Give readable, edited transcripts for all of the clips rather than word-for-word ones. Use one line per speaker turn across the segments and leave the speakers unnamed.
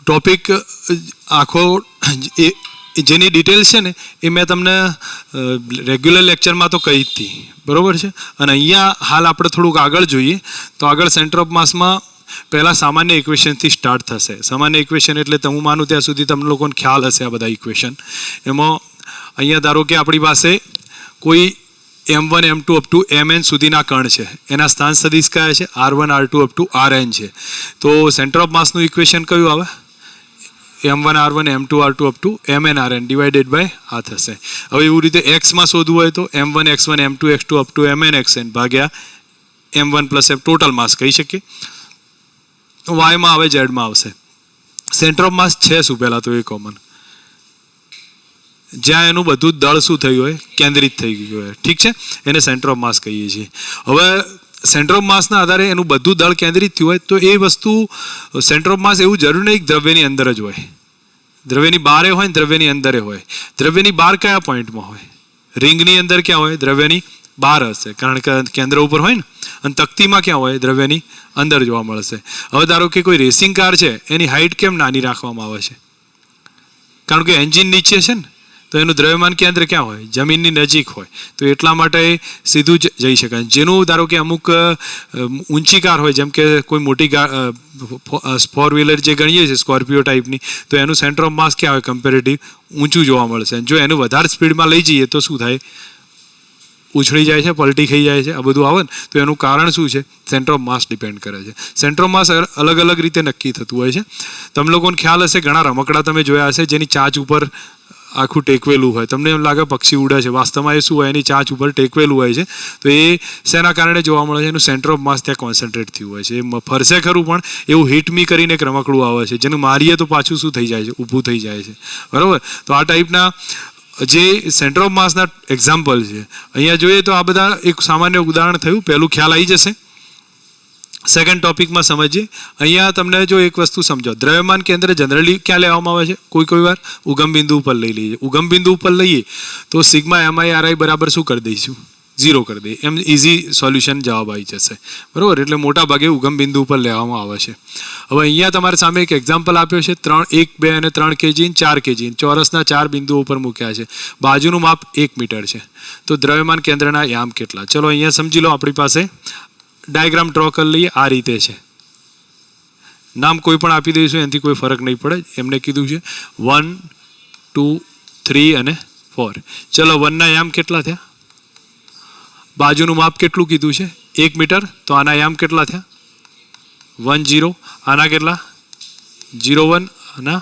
Topic આખો જેની details છે ને એ મેં તમને રેગ્યુલર લેક્ચરમાં તો કહી જ હતી, બરાબર છે. અને અહીંયા હાલ આપણે થોડુંક આગળ જોઈએ તો આગળ સેન્ટર ઓફ માસમાં પહેલાં સામાન્ય ઇક્વેશનથી સ્ટાર્ટ થશે. સામાન્ય ઇક્વેશન એટલે હું માનું ત્યાં સુધી તમને લોકોને ખ્યાલ હશે આ બધા ઇક્વેશન. એમાં અહીંયા ધારો કે આપણી પાસે કોઈ M1 M2 up to Mn સુધીના કણ છે, એના સ્થાન સદિશ કયા છે? R1 R2 up two Rn છે. તો સેન્ટર ઓફ માસનું ઇક્વેશન કયું આવે? M1 R1 M2 R2 up to Mn Rn divided by આ થશે. હવે એવું રીતે એક્સમાં શોધવું હોય તો M1 X1 M2 X2 up to Mn Xn ભાગ્યા M1 પ્લસ M ટોટલ માસ કહી શકીએ. વાયમાં આવે, ઝેડમાં આવશે. સેન્ટર ઓફ માસ છે શું પહેલાં તો એ કોમન, જ્યાં એનું બધું દળ શું થયું હોય? કેન્દ્રિત થઈ ગયું હોય. ઠીક છે, એને સેન્ટર ઓફ માસ કહીએ છીએ. હવે સેન્ટર ઓફ માસના આધારે એનું બધું દળ કેન્દ્રિત થયું હોય તો એ વસ્તુ સેન્ટર ઓફ માસ એવું જરૂર નહીં દ્રવ્યની અંદર જ હોય. દ્રવ્યની બહારે હોય ને દ્રવ્યની અંદરે હોય. દ્રવ્યની બહાર કયા પોઈન્ટમાં હોય? રિંગની અંદર ક્યાં હોય? દ્રવ્યની બહાર હશે, કારણ કે કેન્દ્ર ઉપર હોય ને. અને તકતીમાં ક્યાં હોય? દ્રવ્યની અંદર જોવા મળશે. હવે ધારો કે કોઈ રેસિંગ કાર છે, એની હાઇટ કેમ નાની રાખવામાં આવે છે? કારણ કે એન્જિન નીચે છે ને, તો એનું દ્રવ્યમાન કેન્દ્ર ક્યાં હોય? જમીનની નજીક હોય. તો એટલા માટે સીધું જ જઈ શકાય. જેનું ધારો કે અમુક ઊંચી કાર હોય, જેમ કે કોઈ મોટી ફોર વ્હીલર જે ગણીએ છીએ સ્કોર્પિયો ટાઈપની, તો એનું સેન્ટર ઓફ માસ ક્યાં હોય? કમ્પેરેટિવ ઊંચું જોવા મળશે. જો એનું વધારે સ્પીડમાં લઈ જઈએ તો શું થાય? ઉછળી જાય છે, પલટી ખાઈ જાય છે, આ બધું આવે ને. તો એનું કારણ શું છે? સેન્ટર ઓફ માસ ડિપેન્ડ કરે છે. સેન્ટર ઓફ માસ અલગ અલગ રીતે નક્કી થતું હોય છે. તમને લોકોને ખ્યાલ હશે, ઘણા રમકડા તમે જોયા હશે જેની ચાંચ ઉપર આખું ટેકવેલું હોય. તમને એમ લાગે પક્ષી ઉડે છે, વાસ્તવમાં એ શું હોય? એની ચાંચ ઉપર ટેકવેલું હોય છે. તો એ શેના કારણે જોવા મળે છે? એનું સેન્ટર ઓફ માસ ત્યાં કોન્સન્ટ્રેટ થયું હોય છે. એ ફરશે ખરું, પણ એવું હિટમી કરીને એક રમકડું આવે છે જેનું મારીએ તો પાછું શું થઈ જાય છે? ઊભું થઈ જાય છે, બરાબર. તો આ ટાઈપના જે સેન્ટર ઓફ માસના એક્ઝામ્પલ છે. અહીંયા જોઈએ તો આ બધા એક સામાન્ય ઉદાહરણ થયું, પહેલું ખ્યાલ આવી જશે. સેકન્ડ ટોપિકમાં સમજીએ. અહીંયા તમને જો એક વસ્તુ સમજો, દ્રવ્યમાન કેન્દ્ર જનરલી ક્યાં લેવામાં આવે છે? કોઈ વાર ઉગમ બિંદુ ઉપર લઈ લઈએ. ઉગમ બિંદુ ઉપર લઈએ તો સિગ્મા MI RI બરાબર શું કરી દઈશું? 0 કરી દઈએ. એમ ઇઝી સોલ્યુશન જવાબ આવી જશે, બરાબર. એટલે મોટા ભાગે ઉગમ બિંદુ ઉપર લેવામાં આવે છે. હવે અહીંયા તમારી સામે એક એક્ઝામ્પલ આપ્યો છે. 1, 2 અને 3 kg 4 kg ચોરસના 4 બિંદુઓ ઉપર મૂક્યા છે. બાજુનું માપ 1 મીટર છે. તો દ્રવ્યમાન કેન્દ્રના યામ કેટલા? ચલો અહીંયા સમજી લો. આપણી પાસે ડાયાગ્રામ ડ્રો કરી લઈએ. આ રીતે છે. નામ કોઈ પણ આપી દઈશું, એનાથી કોઈ ફરક નહીં પડે. એમને કીધું છે 1, 2, 3 અને 4. ચલો 1ના યામ કેટલા થયા? બાજુનું માપ કેટલું કીધું છે? 1 મીટર. તો આના યામ કેટલા થયા? 1, 0. આના કેટલા? 0, 1. આના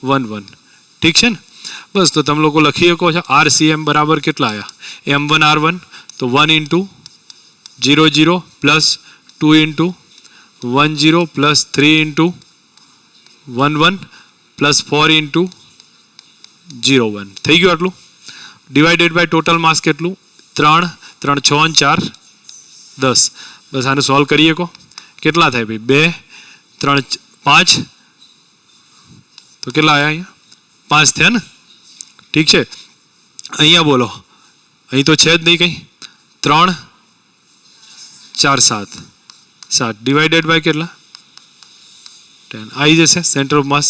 1, 1. ઠીક છે ને? બસ. તો તમે લોકો લખી શકો છો RCM બરાબર કેટલા આવ્યા? M1 R1 તો 1 × 0, 0 પ્લસ 2 × 1, 0 પ્લસ 3 × 1, 1 પ્લસ 4 × 0, 1. થઈ ગયું આટલું? ડિવાઇડેડ બાય ટોટલ માસ કેટલું? 3, 3, 6 અને 4, 10. બસ આને સોલ્વ કરીએ કો કેટલા થાય ભાઈ? 2, 3, 5. તો કેટલા આવ્યા? અહીંયા 5 થયા ને? ઠીક છે. અહીંયા બોલો, અહીં તો છે જ નહીં કંઈ. 3, 4, 7 ડિવાઇડેડ બાય કેટલા? 10. આવી જશે સેન્ટર ઓફ માસ,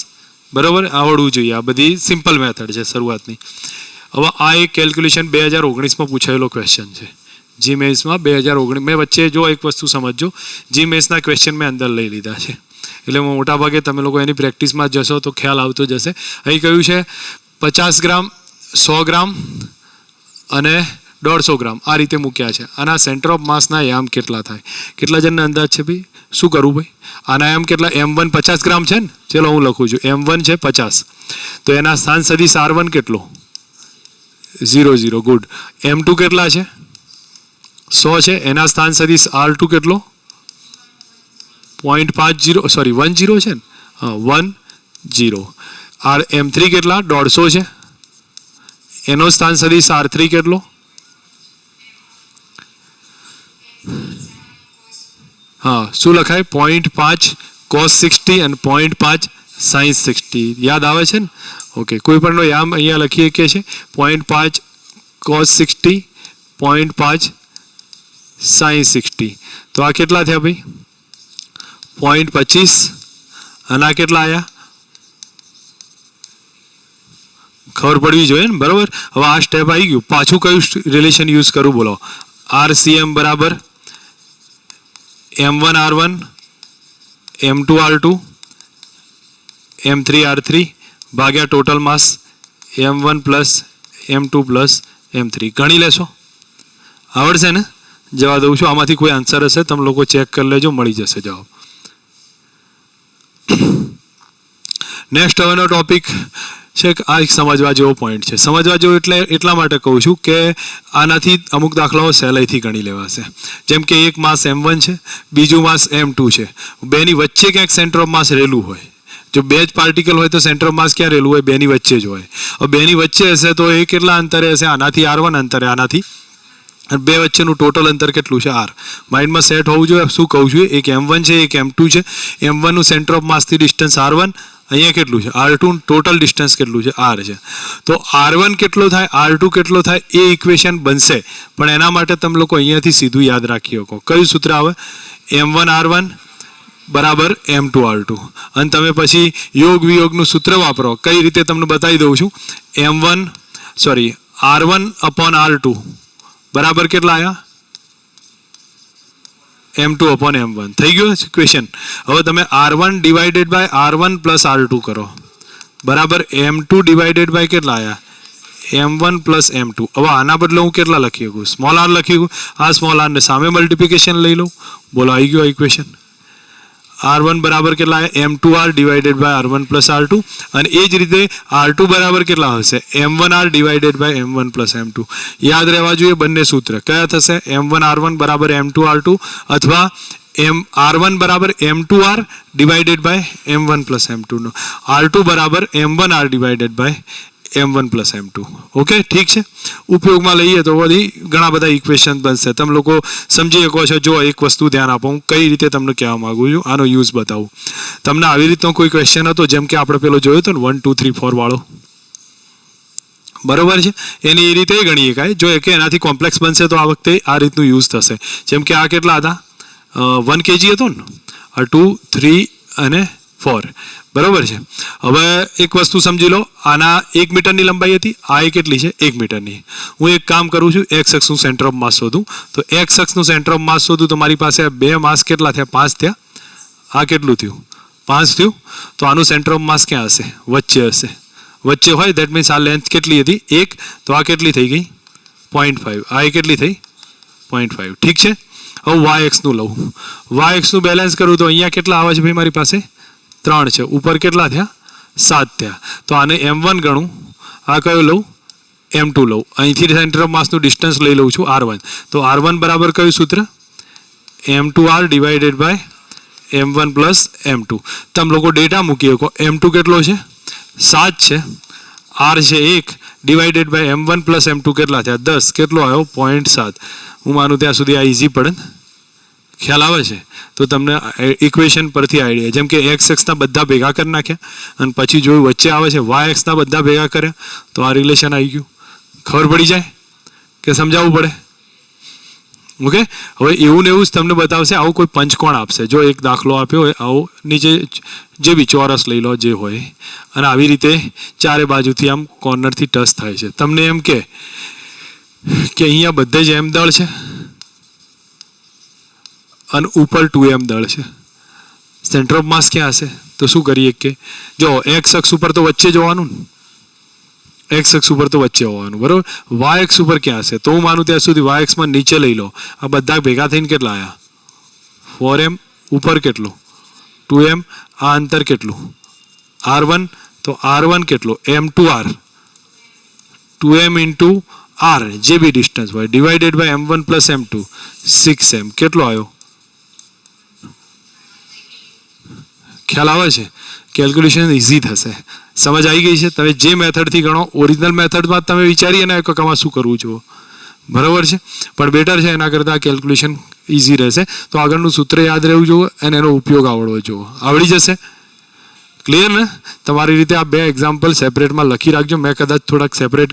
બરાબર. આવડવું જોઈએ. આ બધી સિમ્પલ મેથડ છે શરૂઆતની. હવે આ એક કેલ્ક્યુલેશન 2019માં પૂછાયેલો ક્વેશ્ચન છે. જી મેન્સમાં 2019. મેં વચ્ચે જો એક વસ્તુ સમજજો, જી મેન્સના ક્વેશ્ચન મેં અંદર લઈ લીધા છે. એટલે મોટાભાગે તમે લોકો એની પ્રેક્ટિસમાં જશો તો ખ્યાલ આવતો જશે. અહીં કહ્યું છે 50 ગ્રામ, 100 ગ્રામ અને 150 ગ્રામ આ રીતે મૂક્યા છે. આના સેન્ટર ઓફ માસના યામ કેટલા થાય? કેટલા જણને અંદાજ છે ભાઈ? શું કરવું ભાઈ? આના યામ કેટલા? M1 50 ગ્રામ છે ને? ચલો હું લખું છું. M1 છે 50. તો એના સ્થાન સદિશ R1 કેટલો? 0, 0. ગુડ. M2 કેટલા છે? 100 છે. એના સ્થાન સદિશ R2 કેટલો? 0.50 સોરી 1, 0 છે ને? હા 1, 0. M3 કેટલા? 150 છે. એનો સ્થાન સદિશ R3 કેટલો? હા શું લખાય? 0.5 cos 60 અને 0.5 sin 60. યાદ આવે છે ને? ઓકે. કોઈ પણનો યામ અહીંયા લખીએ કે છે 0.5 cos 60, 0.5 sin 60. તો આ કેટલા થયા ભાઈ? 0.25. અને આ કેટલા આવ્યા? ખબર પડવી જોઈએ ને, બરાબર. હવે આ સ્ટેપ આવી ગયું, પાછું કયું રિલેશન યુઝ કરું બોલો. RCM બરાબર M1R1 M2R2 M3R3 ભાગ્યા ટોટલ માસ M1 plus M2 plus M3. ગણી લેશો, આવડશે ને? જવા દઉં છું, આમાંથી કોઈ આન્સર હશે તમે લોકો ચેક કરી લેજો, મળી જશે જવાબ. નેક્સ્ટ હવેનો ટોપિક છે આ એક સમજવા જેવો પોઈન્ટ છે. સમજવા જેવો એટલે એટલા માટે કહું છું કે આનાથી અમુક દાખલાઓ સહેલાઈથી ગણી લેવાશે. જેમ કે એક માસ M1 છે, બીજું માસ M2 છે, બેની વચ્ચે ક્યાંક સેન્ટર ઓફ માસ રહેલું હોય. જો બે જ પાર્ટિકલ હોય તો સેન્ટર ઓફ માસ ક્યાં રહેલું હોય? બેની વચ્ચે જ હોય. હવે બેની વચ્ચે હશે તો એ કેટલા અંતરે હશે? આનાથી R1 અંતરે, આનાથી બે વચ્ચેનું ટોટલ અંતર કેટલું છે? R. માઇન્ડમાં સેટ હોવું જોઈએ. શું કહું છું? એક M1 છે, એક M2 છે. M1નું સેન્ટર ઓફ માસથી ડિસ્ટન્સ R1, અહીંયા કેટલું છે? R2. ટોટલ ડિસ્ટન્સ કેટલું છે? R છે. તો R1 કેટલો થાય, R2 કેટલો થાય, એ ઇક્વેશન બનશે. પણ એના માટે તમે લોકો અહીંયાથી સીધું યાદ રાખી શકો. કયું સૂત્ર આવે? M1R1 બરાબર M2R2. અને તમે પછી યોગ વિયોગનું સૂત્ર વાપરો. કઈ રીતે તમને બતાવી દઉં છું. R1 અપોન R2 બરાબર કેટલા આવ્યા? M2 અપોન M1 થઈ ગયું ઇક્વેશન. હવે તમે R1 divided by R1 plus R2 કરો બરાબર M2 ડિવાઇડેડ બાય કેટલા આવ્યા? M1 plus M2. હવે આના બદલે હું કેટલા લખી શકું? સ્મોલ r લખી શકું. આ સ્મોલ r ને સામે મલ્ટિપ્લિકેશન લઈ લઉં. બોલો આવી ગયું આ ઇક્વેશન. R1 બરાબર કેટલા આવ્યા? M2R divided by R1 plus R2. અને એ જ રીતે R2 બરાબર કેટલા હશે? M1R divided by M1 plus M2. યાદ રહેવા જોઈએ બંને સૂત્ર કયા થશે? M1R1 બરાબર M2R2 અથવા R1 બરાબર M2R divided by M1 plus M2 no R2 બરાબર M1R divided by M1 plus M2. Okay, ઠીક છે. ઉપયોગમાં લઈએ તો બધી ઘણા બધા ઇક્વેશન બનશે. તમે લોકો સમજી શકો છો. જો એક વસ્તુ ધ્યાન આપો, હું કઈ રીતે તમને કહેવા માંગુ છું, આનો યુઝ બતાવું તમને. આવી રીતનો કોઈ ક્વેશ્ચન હતો જેમ કે આપણે પેલો જોયો હતો ને 1 2 3 4 વાળો, બરોબર છે, એની એ રીતે ગણી શકાય. જો કે એનાથી કોમ્પ્લેક્સ બનશે તો આ વખતે આ રીતનું યુઝ થશે. જેમ કે આ કેટલા હતા? 1 kg હતો ને, 2 3 અને 4, બરોબર છે. હવે એક વસ્તુ સમજી લો, આના 1 મીટરની લંબાઈ હતી, આ કેટલી છે? 1 મીટરની. હું એક કામ કરું છું, x અક્ષનું સેન્ટર ઓફ માસ શોધું. તો x અક્ષનું સેન્ટર ઓફ માસ શોધું તો મારી પાસે બે માસ કેટલા થયા? 5 થયા. આ કેટલું થયું? 5 થયું. તો આનું સેન્ટર ઓફ માસ ક્યાં હશે? વચ્ચે હશે. વચ્ચે હોય દેટ મીન્સ આ લેન્થ કેટલી હતી? 1. તો આ કેટલી થઈ ગઈ? 0.5. આ કેટલી થઈ? 0.5. ઠીક છે. હવે y અક્ષનું લઉં. y અક્ષનું બેલેન્સ કરું તો અહીંયા કેટલા આવે છે ભાઈ મારી પાસે? 3 છે. ઉપર કેટલા થયા? 7 થયા. તો આને M1 ગણું. આ કયો લઉં? M2 લઉં. અહીંથી સેન્ટર ઓફ માસનું ડિસ્ટન્સ લઈ લઉં છું R1. તો R1 બરાબર કયું સૂત્ર? M2R divided by M1 plus M2. તમે લોકો ડેટા મૂકી શકો. M2 કેટલો છે? 7 છે. R છે 1 divided by M1 plus M2 કેટલા થયા? 10. કેટલો આવ્યો? 0.7. હું માનું ત્યાં સુધી આ ઇઝી પડે ને? ખ્યાલ આવે છે? તો તમને ઇક્વેશન પરથી આઈડિયા. જેમ કે x અક્ષના બધા ભેગા કરી નાખ્યા અને પછી જોયું વચ્ચે આવે છે y અક્ષના બધા ભેગા કર્યા તો આ રિલેશન આવી ગયું. ખબર પડી જાય કે સમજાવવું પડે? ઓકે. હવે એવું ને એવું જ તમને બતાવશે. આવું કોઈ પંચકોણ આપશે. જો એક દાખલો આપ્યો હોય આવો, નીચે જે બી ચોરસ લઈ લો જે હોય, અને આવી રીતે ચારે બાજુથી આમ કોર્નરથી ટચ થાય છે. તમને એમ કે અહીંયા બધે જ m દળ છે અને ઉપર 2m દળ છે. સેન્ટર ઓફ માસ ક્યાં હશે? તો શું કરીએ કે જો x અક્ષ ઉપર તો વચ્ચે જવાનું ને, x અક્ષ ઉપર તો વચ્ચે હોવાનું, બરોબર. y અક્ષ ઉપર ક્યાં હશે? તો હું માનું ત્યાં સુધી y અક્ષમાં નીચે લઈ લો. આ બધા ભેગા થઈને કેટલા આવ્યા? 4m. ઉપર કેટલું? 2m. આ અંતર કેટલું? R1. તો R1 કેટલું? M2R. 2m ઇન્ટુ R જે બી ડિસ્ટન્સ હોય divided by M1 plus M2 6m. કેટલો આવ્યો? ખ્યાલ આવે છે? કેલ્ક્યુલેશન ઇઝી થશે. સમજ આવી ગઈ છે? તમે જે મેથડથી ગણો, ઓરિજિનલ મેથડમાં તમે વિચારીએ ને કે આમાં શું કરવું છે, બરાબર છે, પણ બેટર છે એના કરતાં કેલ્ક્યુલેશન ઇઝી રહેશે. તો આગળનું સૂત્ર યાદ રહેવું જોઈએ અને એનો ઉપયોગ આવડવો જોઈએ. આવડી જશે? ક્લિયર ને? તમારી રીતે આ બે એક્ઝામ્પલ સેપરેટમાં લખી રાખજો. મેં કદાચ થોડાક સેપરેટ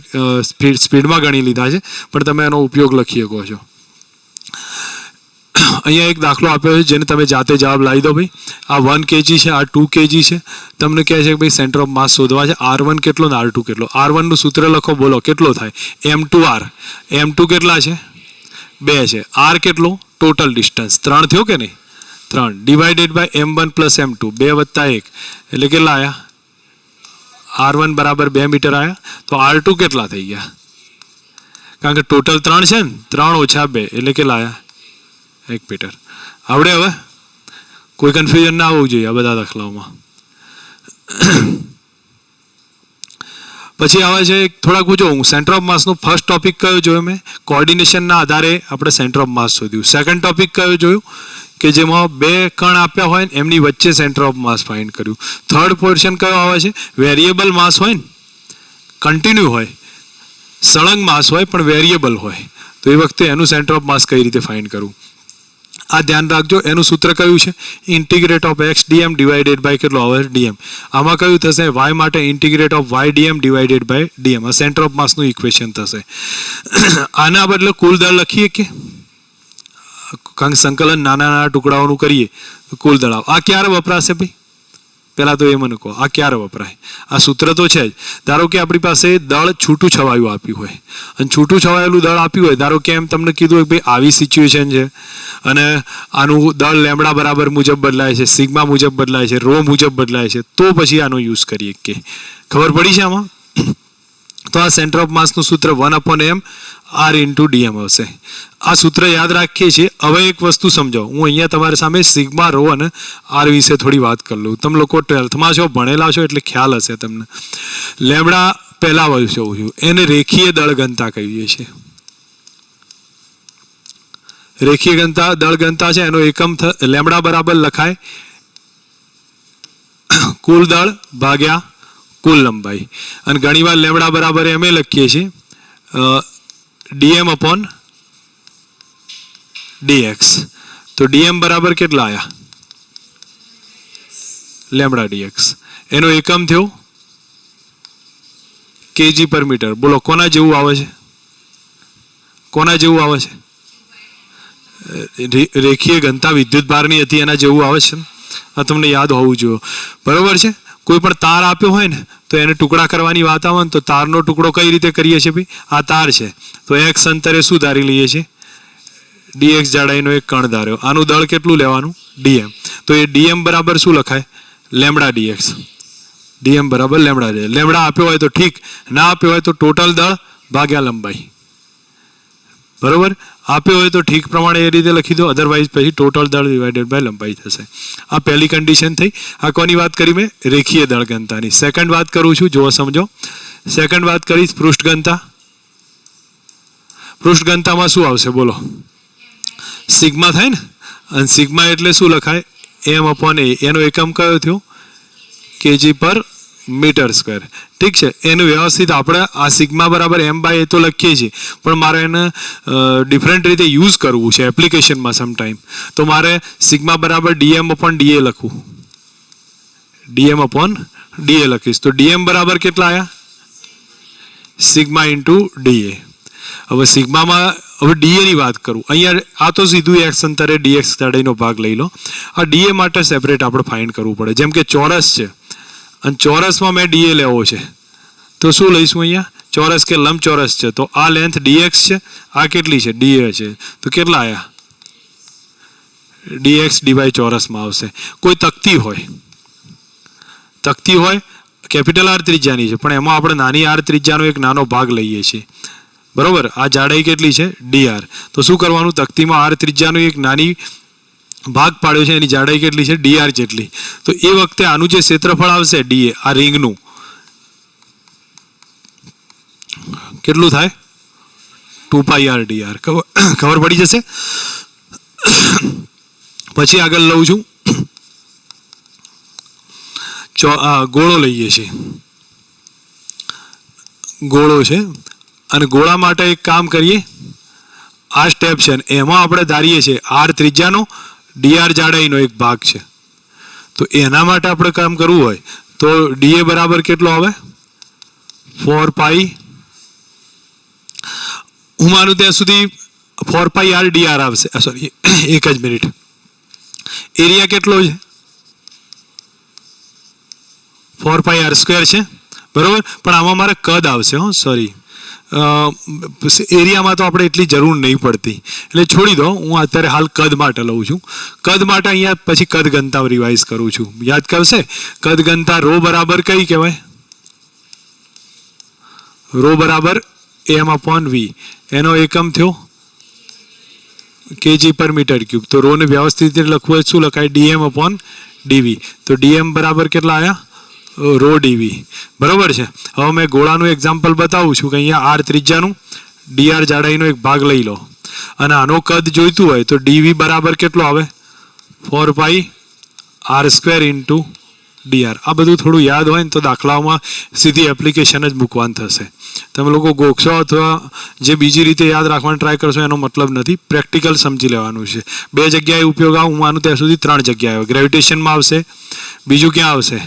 સ્પીડમાં ગણી લીધા છે પણ તમે એનો ઉપયોગ લખી શકો છો. અહીંયા એક દાખલો આપ્યો છે જેને તમે જાતે જવાબ લાવી દો ભાઈ. આ 1 kg છે, આ 2 kg છે. તમને કહે છે કે ભાઈ સેન્ટર ઓફ માસ શોધવા છે. R1 કેટલો ને R2 કેટલો. R1 નું સૂત્ર લખો, બોલો કેટલો થાય? M2R. M2 કેટલા છે? 2 છે. R કેટલો? ટોટલ ડિસ્ટન્સ 3 થયો કે નહીં? 3 divided by M1 plus M2 2 વત્તા 1 એટલે કેટલા આવ્યા? R1 બરાબર 2 મીટર આવ્યા. તો R2 કેટલા થઈ ગયા? કારણ કે ટોટલ 3 છે ને, 3 ઓછા 2 એટલે કેટલા આવ્યા? 1 મીટર. આવડે? હવે કોઈ કન્ફ્યુઝન ના આવવું જોઈએ આ બધા દાખલાઓમાં. પછી આવે છે થોડાક પૂછો, હું સેન્ટર ઓફ માસનો ફર્સ્ટ ટોપિક કયો જોયો મેં? કોઓર્ડિનેશનના આધારે આપણે સેન્ટર ઓફ માસ શોધ્યું. સેકન્ડ ટોપિક કયો જોયું? કે જેમાં 2 કણ આપ્યા હોય ને એમની વચ્ચે સેન્ટર ઓફ માસ ફાઇન્ડ કર્યું. થર્ડ પોર્શન કયો આવે છે? વેરિયેબલ માસ હોય ને, કન્ટિન્યુ હોય, સળંગ માસ હોય પણ વેરિયેબલ હોય, તો એ વખતે એનું સેન્ટર ઓફ માસ કઈ રીતે ફાઇન્ડ કરવું? આ ધ્યાન રાખજો. એનું સૂત્ર કયું છે? Integrate of x dm divided by કેટલો આવે? dm. આમાં કયું થશે? y માટે integrate of y dm divided by dm. આ સેન્ટર ઓફ માસનું ઇક્વેશન થશે. આના બદલે કુલ દળ લખીએ કે? કારણ કે સંકલન નાના નાના ટુકડાઓનું કરીએ તો કુલ દળ આવે. આ ક્યારે વપરાશે ભાઈ? પહેલાં તો એ મને કહો, આ ક્યારે વપરાય? આ સૂત્ર તો છે જ. ધારો કે આપણી પાસે દળ છૂટું છવાયું આપ્યું હોય અને છૂટું છવાયેલું દળ આપ્યું હોય, ધારો કે એમ તમને કીધું હોય ભાઈ આવી સિચ્યુએશન છે અને આનું દળ લેમડા બરાબર મુજબ બદલાય છે, સિગ્મા મુજબ બદલાય છે, રો મુજબ બદલાય છે, તો પછી આનો યુઝ કરીએ કે ખબર પડી છે આમાં? તો આ સેન્ટર ઓફ માસનું સૂત્ર 1/m R into dm આવશે. આ સૂત્ર યાદ રાખીએ છીએ. હવે એક વસ્તુ સમજો, હું અહીંયા તમારી સામે સિગ્મા રો અને આર વિશે થોડી વાત કરી લઉં. તમે લોકો 12થમાં છો, ભણેલા છો એટલે ખ્યાલ હશે તમને. લેમડા પહેલા વર્ષે છું, એને રેખીય દળ ઘનતા કહીએ છીએ. રેખીય ઘનતા દળ ઘનતા છે, એનો એકમ લેમડા બરાબર લખાય કુલ દળ ભાગ્યા કુલ લંબાઈ. અને ઘણીવાર લેમડા બરાબર એમ લખીએ છીએ dm upon dx. તો dm બરાબર કેટલા આયા? Lambda dx. એનો એકમ થયો kg પર મીટર. બોલો કોના જેવું આવે છે? કોના જેવું આવે છે? રેખીય ઘનતા વિદ્યુત ભારની હતી એના જેવું આવે છે. આ તમને યાદ હોવું જોઈએ, બરોબર છે? કોઈ પણ તાર આપ્યો હોય ને તો એને ટુકડા કરવાની વાત આવે ને તો તારનો ટુકડો કઈ રીતે કરીએ છીએ ભાઈ? આ તાર છે તો x અંતરે શું ધારી લઈએ છીએ? dx જાડાઈનો એક કણ ધાર્યો. આનું દળ કેટલું લેવાનું? dm. તો એ dm બરાબર શું લખાય? Lambda dx. dm બરાબર લેમડા dx. લેમડા આપ્યો હોય તો ઠીક, ના આપ્યો હોય તો ટોટલ દળ ભાગ્યા લંબાઈ. બરોબર? આપ્યો હોય તો ઠીક પ્રમાણે એ રીતે લખી દો, અધરવાઇઝ પછી ટોટલ દળ ડિવાઇડેડ બાય લંબાઈ થશે. આ પહેલી કન્ડિશન થઈ. આ કોની વાત કરી મેં? રેખીય દળ ઘનતાની. સેકન્ડ વાત કરું છું, જો સમજો. સેકન્ડ વાત કરીશ પૃષ્ઠ ઘનતા. પૃષ્ઠ ઘનતામાં શું આવશે બોલો? સિગ્મા થાય ને, અને સિગ્મા એટલે શું લખાય? m/a. એનો એકમ કયો થયો? kg પર મીટર સ્ક્વેર. ઠીક છે, એનું વ્યવસ્થિત આપણે આ સિગ્મા બરાબર m/a તો લખીએ છીએ, પણ મારે એને ડિફરન્ટ રીતે યુઝ કરવું છે એપ્લિકેશનમાં સમટાઈમ. તો મારે સિગ્મા બરાબર dm/da લખવું. dm/da લખીશ તો dm બરાબર કેટલા આવ્યા? Sigma into da. હવે સિગ્મામાં હવે da ની વાત કરું. અહીંયા આ તો સીધું x અંતરે dx જાડાઈનો ભાગ લઈ લો. આ da માટે સેપરેટ આપણે ફાઇન્ડ કરવું પડે. જેમ કે ચોરસ છે અને ચોરસમાં મેં da લેવો છે તો શું લઈશું? અહીંયા ચોરસ કે લંબચોરસ છે તો આ લેન્થ dx છે, આ કેટલી છે? da છે. તો કેટલા આવ્યા? dx dy ચોરસમાં આવશે. કોઈ તકતી હોય કેપિટલ R ત્રિજ્યાની છે, પણ એમાં આપણે નાની r ત્રિજ્યાનો એક નાનો ભાગ લઈએ છીએ, બરોબર? આ જાડાઈ કેટલી છે? dr. તો શું કરવાનું? તકતીમાં r ત્રિજ્યાનો એક નાની ભાગ પાડ્યો છે, એની જાડાઈ કેટલી છે? dr જેટલી. તો એ વખતે આનું જે ક્ષેત્રફળ આવશે da, આ રિંગનું કેટલું થાય? 2πr dr. ખબર પડી જશે. પછી આગળ લઉં છું, ગોળો લઈએ છીએ. ગોળો છે અને ગોળા માટે એક કામ કરીએ. આ સ્ટેપ છે એમાં આપણે ધારીએ છીએ r ત્રિજ્યાનો dr જાડાઈનો એક ભાગ છે. તો એના માટે આપણે કામ કરવું હોય તો da બરાબર કેટલો આવે? 4π. હું માનું ત્યાં સુધી 4πr dr આવશે. સોરી, એક જ મિનિટ. એરિયા કેટલો છે? 4πr² છે, બરોબર. પણ આમાં મારે કદ આવશે. સોરી, એરિયામાં તો આપણે એટલી જરૂર નહીં પડતી, એટલે છોડી દો. હું અત્યારે હાલ કદ માટે લઉં છું. કદ માટે અહીંયા પછી કદ ઘનતા રિવાઇઝ કરું છું. યાદ કરશે, કદ ઘનતા રો બરાબર કઈ કહેવાય? રો બરાબર m/v. એનો એકમ થયો kg/m³. તો રો ને વ્યવસ્થિત રીતે લખવું હોય શું લખાય? dm/dv. તો dm બરાબર કેટલા આવ્યા? Rho dv. બરોબર છે. હવે મેં ગોળાનું એક્ઝામ્પલ બતાવું છું કે અહીંયા r ત્રિજ્યાનું dr જાડાઈનો એક ભાગ લઈ લો અને આનો કદ જોઈતું હોય તો dv બરાબર કેટલો આવે? 4πr² × dr. આ બધું થોડું યાદ હોય ને તો દાખલાઓમાં સીધી એપ્લિકેશન જ મૂકવાનું થશે. તમે લોકો ગોખશો અથવા જે બીજી રીતે યાદ રાખવાનો ટ્રાય કરશો એનો મતલબ નથી. પ્રેક્ટિકલ સમજી લેવાનું છે. 2 જગ્યાએ ઉપયોગ આવે, હું માનું ત્યાં સુધી 3 જગ્યાએ આવે. ગ્રેવિટેશનમાં આવશે, બીજું ક્યાં આવશે?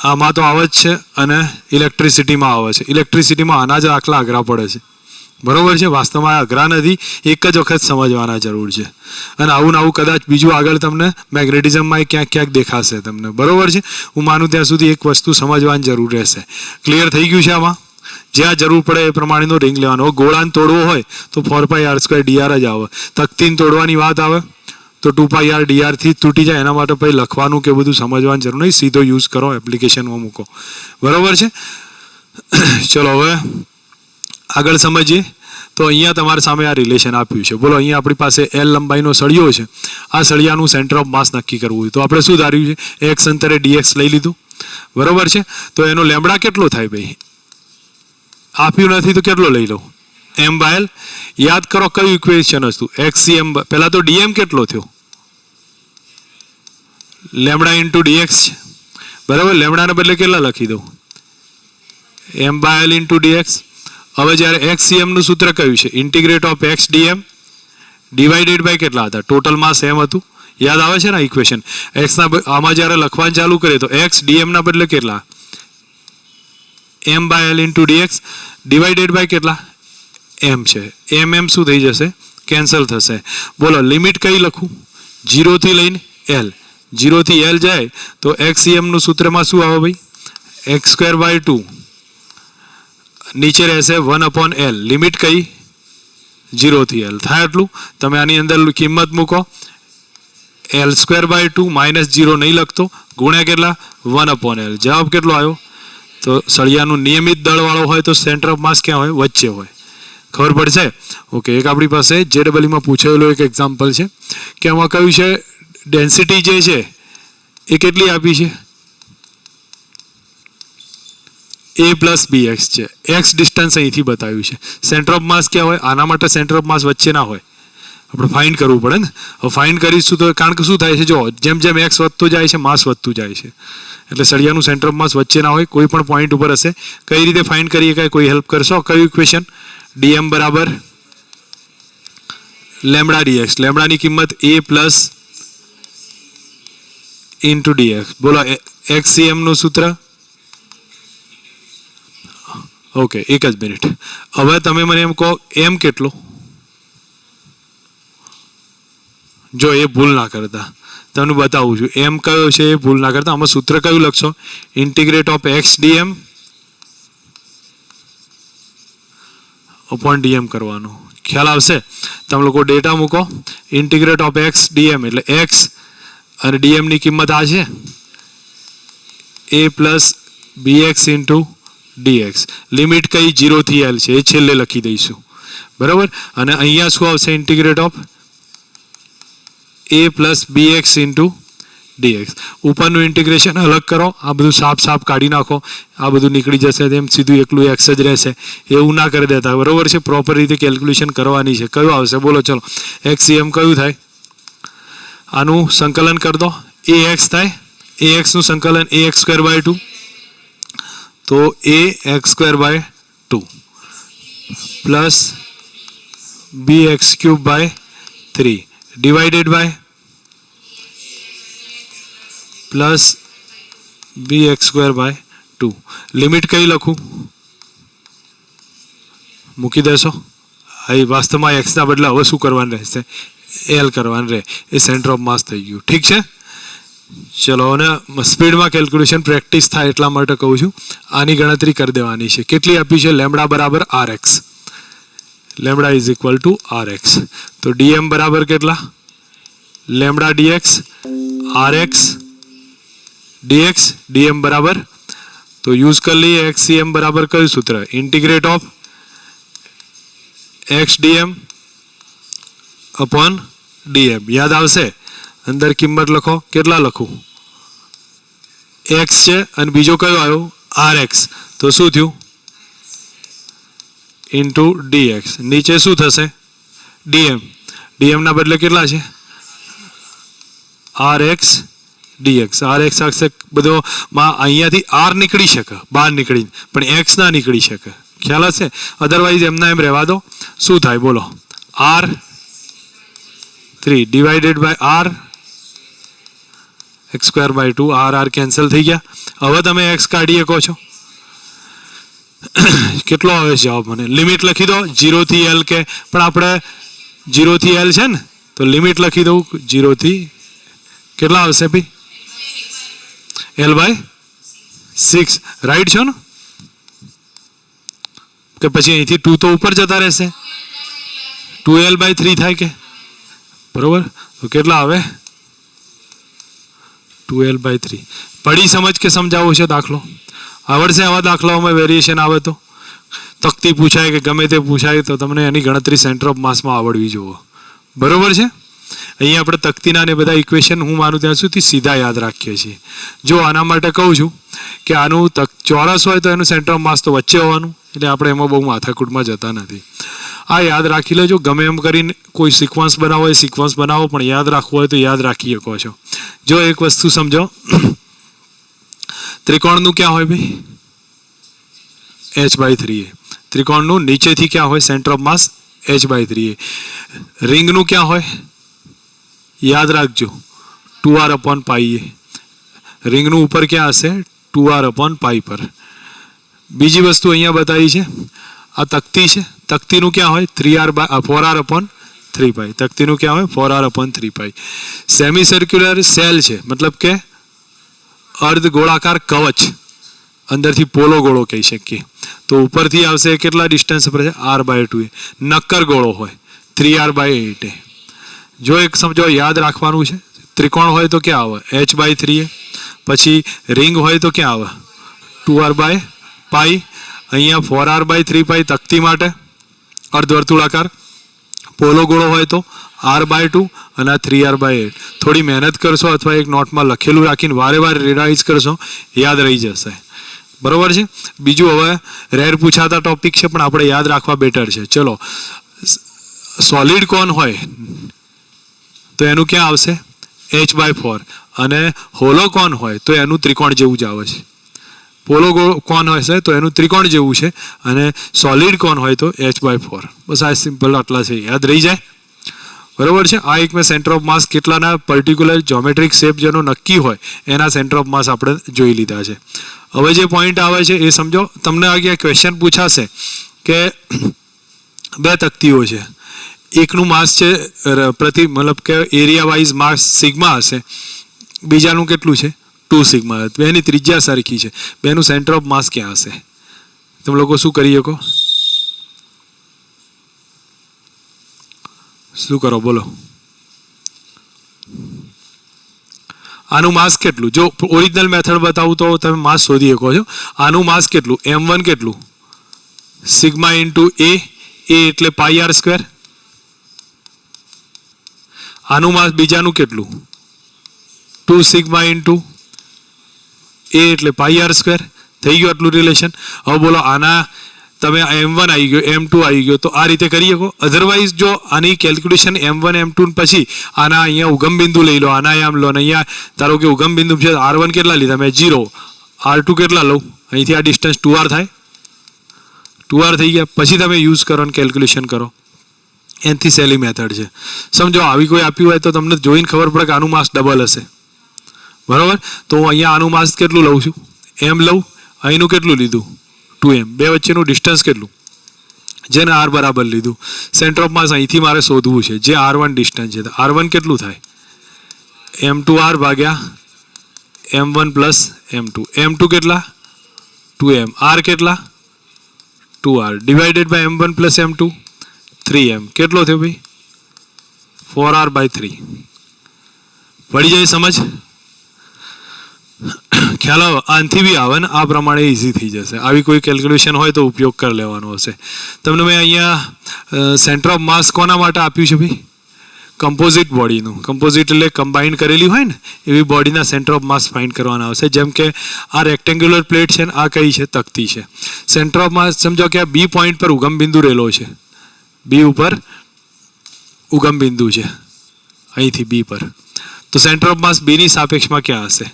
આમાં તો આવે જ છે, અને ઇલેક્ટ્રિસિટીમાં આવે છે. ઇલેક્ટ્રિસિટીમાં આના જ દાખલા અઘરા પડે છે, બરોબર છે. વાસ્તવમાં અઘરા નથી, એક જ વખત સમજવાના જરૂર છે. અને આવું આવું કદાચ બીજું આગળ તમને મેગ્નેટિઝમમાં ક્યાંક ક્યાંક દેખાશે તમને, બરોબર છે. હું માનું ત્યાં સુધી એક વસ્તુ સમજવાની જરૂર રહેશે. ક્લિયર થઈ ગયું છે? આમાં જ્યાં જરૂર પડે એ પ્રમાણેનો રિંગ લેવાનો. ગોળાને તોડવો હોય તો 4πr² dr જ આવે. તકતીને તોડવાની વાત આવે તો 2πr dr થી તૂટી જાય. એના માટે પછી લખવાનું કે બધું સમજવાની જરૂર નહીં, સીધો યુઝ કરો, એપ્લિકેશનમાં મૂકો, બરોબર છે. ચલો હવે આગળ સમજીએ. તો અહીંયા તમારી સામે આ રિલેશન આપ્યું છે. બોલો, અહીંયા આપણી પાસે L લંબાઈનો સળિયો છે. આ સળિયાનું સેન્ટર ઓફ માસ નક્કી કરવું હોય તો આપણે શું ધાર્યું છે? x અંતરે dx લઈ લીધું, બરોબર છે. તો એનો લેમડા કેટલો થાય ભાઈ? આપ્યું નથી તો કેટલો લઈ લો? m/l. યાદ કરો કયું ઇક્વેશન હતું? xcm. પહેલા તો dm કેટલો થયો? લેમડા × dx, બરાબર. લેમડાને બદલે કેટલા લખી દઉં? m/l × dx. હવે જ્યારે xcm નું સૂત્ર કયું છે? Integrate of x dm divided by કેટલા હતા? ટોટલ માસ m હતું. યાદ આવે છે ને ઇક્વેશન? x ના આમાં જ્યારે લખવાનું ચાલુ કરીએ તો x dm ના બદલે કેટલા? m/l × dx ડિવાઇડેડ બાય કેટલા? m છે. m શું થઈ જશે? કેન્સલ થશે. બોલો, લિમિટ કઈ લખું? 0 થી લઈને l. 0 થી l જાય તો xcm નું સૂત્રમાં શું આવે ભાઈ? x²/2. નીચે રહેશે 1/l. લિમિટ કઈ? 0 થી l થાય એટલું. તમે આની અંદર કિંમત મૂકો. l²/2 -0 નહીં લખતો, ગુણ્યા કેટલા? 1/l. જવાબ કેટલો આવ્યો? તો સળિયાનું નિયમિત દળવાળો હોય તો સેન્ટર ઓફ માસ ક્યાં હોય? વચ્ચે હોય. ખબર પડશે? ઓકે. એક આપણી પાસે JEEમાં પૂછાયેલું એક એક્ઝામ્પલ છે કે આમાં કયું છે? ડેન્સિટી જે છે એ કેટલી આપી છે? a + bx છે. x ડિસ્ટન્સ અહીંથી બતાવ્યું છે. સેન્ટર ઓફ માસ ક્યાં હોય? આના માટે સેન્ટર ઓફ માસ વચ્ચે ના હોય, આપણે ફાઇન્ડ કરવું પડે ને. હવે ફાઇન્ડ કરીશું તો, કારણ કે શું થાય છે, જો જેમ જેમ x વધતો જાય છે માસ વધતું જાય છે, એટલે સળિયાનું સેન્ટર ઓફ માસ વચ્ચે ના હોય, કોઈ પણ પોઈન્ટ ઉપર હશે. કઈ રીતે ફાઇન્ડ કરીએ? કોઈ હેલ્પ કરશો? કયું ઇક્વેશન? dm બરાબર લેમડા dx. લેમડાની કિંમત a + × dx. બોલો, xcm નું સૂત્ર? ઓકે, એક જ મિનિટ. હવે તમે મને એમ કહો, m કેટલો? જો એ ભૂલ ના કરતા, તમને બતાવું છું. m કયો છે એ ભૂલ ના કરતા. આમાં સૂત્ર કયું લખશો? Integrate of x dm / dm કરવાનું. ખ્યાલ આવશે? તમે લોકો ડેટા મૂકો. ઇન્ટિગ્રેટ ઓફ x dm એટલે x અને dm ની કિંમત આ છે, a + bx × dx. લિમિટ કઈ? 0 થી l છે, એ છેલ્લે લખી દઈશું, બરાબર. અને અહીંયા શું આવશે? Integrate of a + bx × dx. ઉપરનું ઇન્ટિગ્રેશન અલગ કરો, આ બધું સાફ કાઢી નાખો, આ બધું નીકળી જશે. તેમ સીધું એકલું x જ રહેશે. એવું ના કરી દેતા, બરોબર છે. પ્રોપર રીતે કેલ્ક્યુલેશન કરવાની છે. કયું આવશે? બોલો, ચલો. xcm કયું થાય? આનું સંકલન કરી દો. ax થાય. ax નું સંકલન ax²/2. તો ax²/2 plus bx³ divided by plus bx²/2. Limit કઈ લખું? મૂકી દેશો. અહીં વાસ્તવમાં એક્સના બદલે હવે શું કરવાનું રહેશે? એલ કરવાનું રહે. એ સેન્ટર ઓફ માસ થઈ ગયું. ઠીક છે, ચલો. અને સ્પીડમાં કેલ્ક્યુલેશન પ્રેક્ટિસ થાય એટલા માટે કહું છું. આની ગણતરી કરી દેવાની છે. કેટલી આપી છે? લેમડા બરાબર r x. Lambda is equal to r x. તો ડીએમ બરાબર કેટલા? Lambda dx r x dx. Dm બરાબર, તો યુઝ કરી લઈએ એક્સસીએમ બરાબર કયું સૂત્ર? Integrate of x dm upon dm. યાદ આવશે? અંદર કિંમત લખો. કેટલા લખું? એક્સ છે અને બીજો કયો આવ્યો? R x. તો શું થયું? Into dx. નીચે શું થશે? ડીએમ. ડીએમના બદલે કેટલા છે? R x dx. R x આવશે બધો માં અહીંયાથી આર નીકળી શકે બહાર નીકળી, પણ એક્સ ના નીકળી શકે. ખ્યાલ હશે? અધરવાઇઝ એમના એમ રહેવા દો. શું થાય બોલો? R 3 divided by r x square by 2. R r cancel થઈ ગયા. હવે તમે એક્સ કાઢી શકો છો. કેટલો આવે જવાબ? મને લિમિટ લખી દો 0 થી એલ કે, પણ આપણે 0 થી એલ છે ને, તો લિમિટ લખી દઉં 0 થી કેટલા આવશે ભાઈ? L by 6. રાઈટ છો ને? કે પછી અહીંથી 2 તો ઉપર જતા રહેશે. 2l બાય 3 થાય કે? બરોબર. તો કેટલા આવે? 2l by 3. પડી સમજ કે સમજાવવું છે દાખલો? આવડશે આવા દાખલાઓમાં વેરિએશન આવે તો? તકતી પૂછાય કે ગમે તે પૂછાય તો તમને એની ગણતરી સેન્ટર ઓફ માસમાં આવડવી જોઈએ. બરોબર છે? અહીંયા આપણે તકતીના ને બધા ઇક્વેશન હું માનું ત્યાં સુધી સીધા યાદ રાખીએ છીએ. જો આના માટે કહું છું કે આનું ચોરસ હોય તો એનું સેન્ટર ઓફ માસ તો વચ્ચે હોવાનું, એટલે આપણે એમાં બહુ માથાકૂટમાં જતા નથી. આ યાદ રાખી લેજો. ગમે એમ કરીને કોઈ સિક્વન્સ બનાવો એ સિક્વન્સ બનાવો, પણ યાદ રાખવું હોય તો યાદ રાખી શકો છો. જો એક વસ્તુ સમજો, ત્રિકોણનું ક્યાં હોય ભાઈ? h/3a. ત્રિકોણનું નીચેથી ક્યાં હોય? Centre of mass h/3a. રિંગનું ક્યાં હોય? યાદ રાખજો 2r/πa. રિંગનું ઉપર ક્યાં હશે? 2r/π પર. બીજી વસ્તુ અહીંયા બતાવી છે, આ તકતી છે. તકતીનું ક્યાં હોય? 4r/3π. તકતીનું ક્યાં હોય? 4r/3π. સેમી સર્ક્યુલર સેલ છે, મતલબ કે અર્ધ ગોળાકાર કવચ, અંદરથી પોલો ગોળો કહી શકીએ. તો ઉપરથી આવશે કેટલા ડિસ્ટન્સ પર છે? r/2a. નક્કર ગોળો હોય 3r/8a. જો એક સમજો યાદ રાખવાનું છે, ત્રિકોણ હોય તો ક્યાં આવે? h/3a. પછી રિંગ હોય તો ક્યાં આવે? 2r/π. અહીંયા 4r/3π તકતી માટે અર્ધવર્તુળાકાર. પોલો ગોળો હોય તો r/2 અને 3r/8. થોડી મહેનત કરશો અથવા એક નોટમાં લખેલું રાખીને વારે વારે રિવાઇઝ કરશો, યાદ રહી જશે. બરોબર છે? બીજું હવે રેર પૂછાતા ટોપિક છે, પણ આપણે યાદ રાખવા બેટર છે. ચલો, સોલિડ કોન હોય તો એનું ક્યાં આવશે? h/4. અને હોલો કોન હોય તો એનું ત્રિકોણ જેવું જ આવે છે. પોલો કોન હશે તો એનું ત્રિકોણ જેવું છે, અને સોલિડ કોન હોય તો h/4. બસ આ સિમ્પલ આટલા છે, યાદ રહી જાય. બરોબર છે? આ એક મેં સેન્ટર ઓફ માસ કેટલાના પર્ટિક્યુલર જ્યોમેટ્રિક શેપ જેનો નક્કી હોય એના સેન્ટર ઓફ માસ આપણે જોઈ લીધા છે. હવે જે પોઈન્ટ આવે છે એ સમજો. તમને આગળ ક્વેશ્ચન પૂછાશે કે બે તકતીઓ છે, એકનું માસ છે મતલબ કે એરિયા વાઇઝ માસ સિગ્મા હશે, બીજાનું કેટલું છે? 2 સિગ્મા. બેની ત્રિજ્યા સરખી છે, બેનું સેન્ટર ઓફ માસ ક્યાં હશે? તમે લોકો શું કરી શકો? શું કરો બોલો? આનું માસ કેટલું? જો ઓરિજિનલ મેથડ બતાવું તો તમે માસ શોધી શકો છો. આનું માસ કેટલું? m1 કેટલું? Sigma into a. a એટલે πr². આનું માસ બીજાનું કેટલું? 2 સિગ્મા ઇન્ટુ a એટલે πr². થઈ ગયું આટલું રિલેશન. હવે બોલો આના તમે m1 આવી ગયો, m2 આવી ગયો, તો આ રીતે કરી શકો. અધરવાઇઝ જો આની કેલ્ક્યુલેશન m1 m2 પછી આના અહીંયા ઉગમ બિંદુ લઈ લો, આના આમ લો, અને અહીંયા ધારો કે ઉગમ બિંદુ છે r1 કેટલા લીધા મેં? 0. r2 કેટલા લઉં? અહીંથી આ ડિસ્ટન્સ 2r થાય. 2r થઈ ગયા. પછી તમે યુઝ કરો અને કેલ્ક્યુલેશન કરો. એનાથી સહેલી મેથડ છે. સમજો આવી કોઈ આપ્યું હોય તો તમને જોઈને ખબર પડે કે આનું માસ ડબલ હશે. બરાબર? તો હું અહીંયા આનું માસ કેટલું લઉં છું? m લઉં. અહીંનું કેટલું લીધું? 2m. બે વચ્ચેનું ડિસ્ટન્સ કેટલું? જેને આર બરાબર લીધું. સેન્ટર ઓફ માસ અહીંથી મારે શોધવું છે, જે R1 ડિસ્ટન્સ છે. R1 કેટલું થાય? M2R ભાગ્યા M1 પ્લસ M2. M2 કેટલા? 2M. R કેટલા? 2R divided by M1 plus M2 3M. કેટલો થયો ભાઈ? 4R/3. પડી જાય સમજ? ખ્યાલ આવે? આનથી બી આવે ને આ પ્રમાણે ઇઝી થઈ જશે. આવી કોઈ કેલ્ક્યુલેશન હોય તો ઉપયોગ કરી લેવાનો હશે. તમને મેં અહીંયા સેન્ટર ઓફ માસ કોના માટે આપ્યું છે ભાઈ? કમ્પોઝિટ બોડીનું. કમ્પોઝિટ એટલે કમ્બાઇન કરેલી હોય ને એવી બોડીના સેન્ટર ઓફ માસ ફાઇન્ડ કરવાના આવશે. જેમ કે આ રેક્ટેન્ગ્યુલર પ્લેટ છે ને આ કઈ છે? તકતી છે. સેન્ટર ઓફ માસ સમજો કે આ બી પોઈન્ટ પર ઉગમ બિંદુ રહેલો છે. બી ઉપર ઉગમ બિંદુ છે અહીંથી બી પર. તો સેન્ટર ઓફ માસ બીની સાપેક્ષમાં ક્યાં હશે?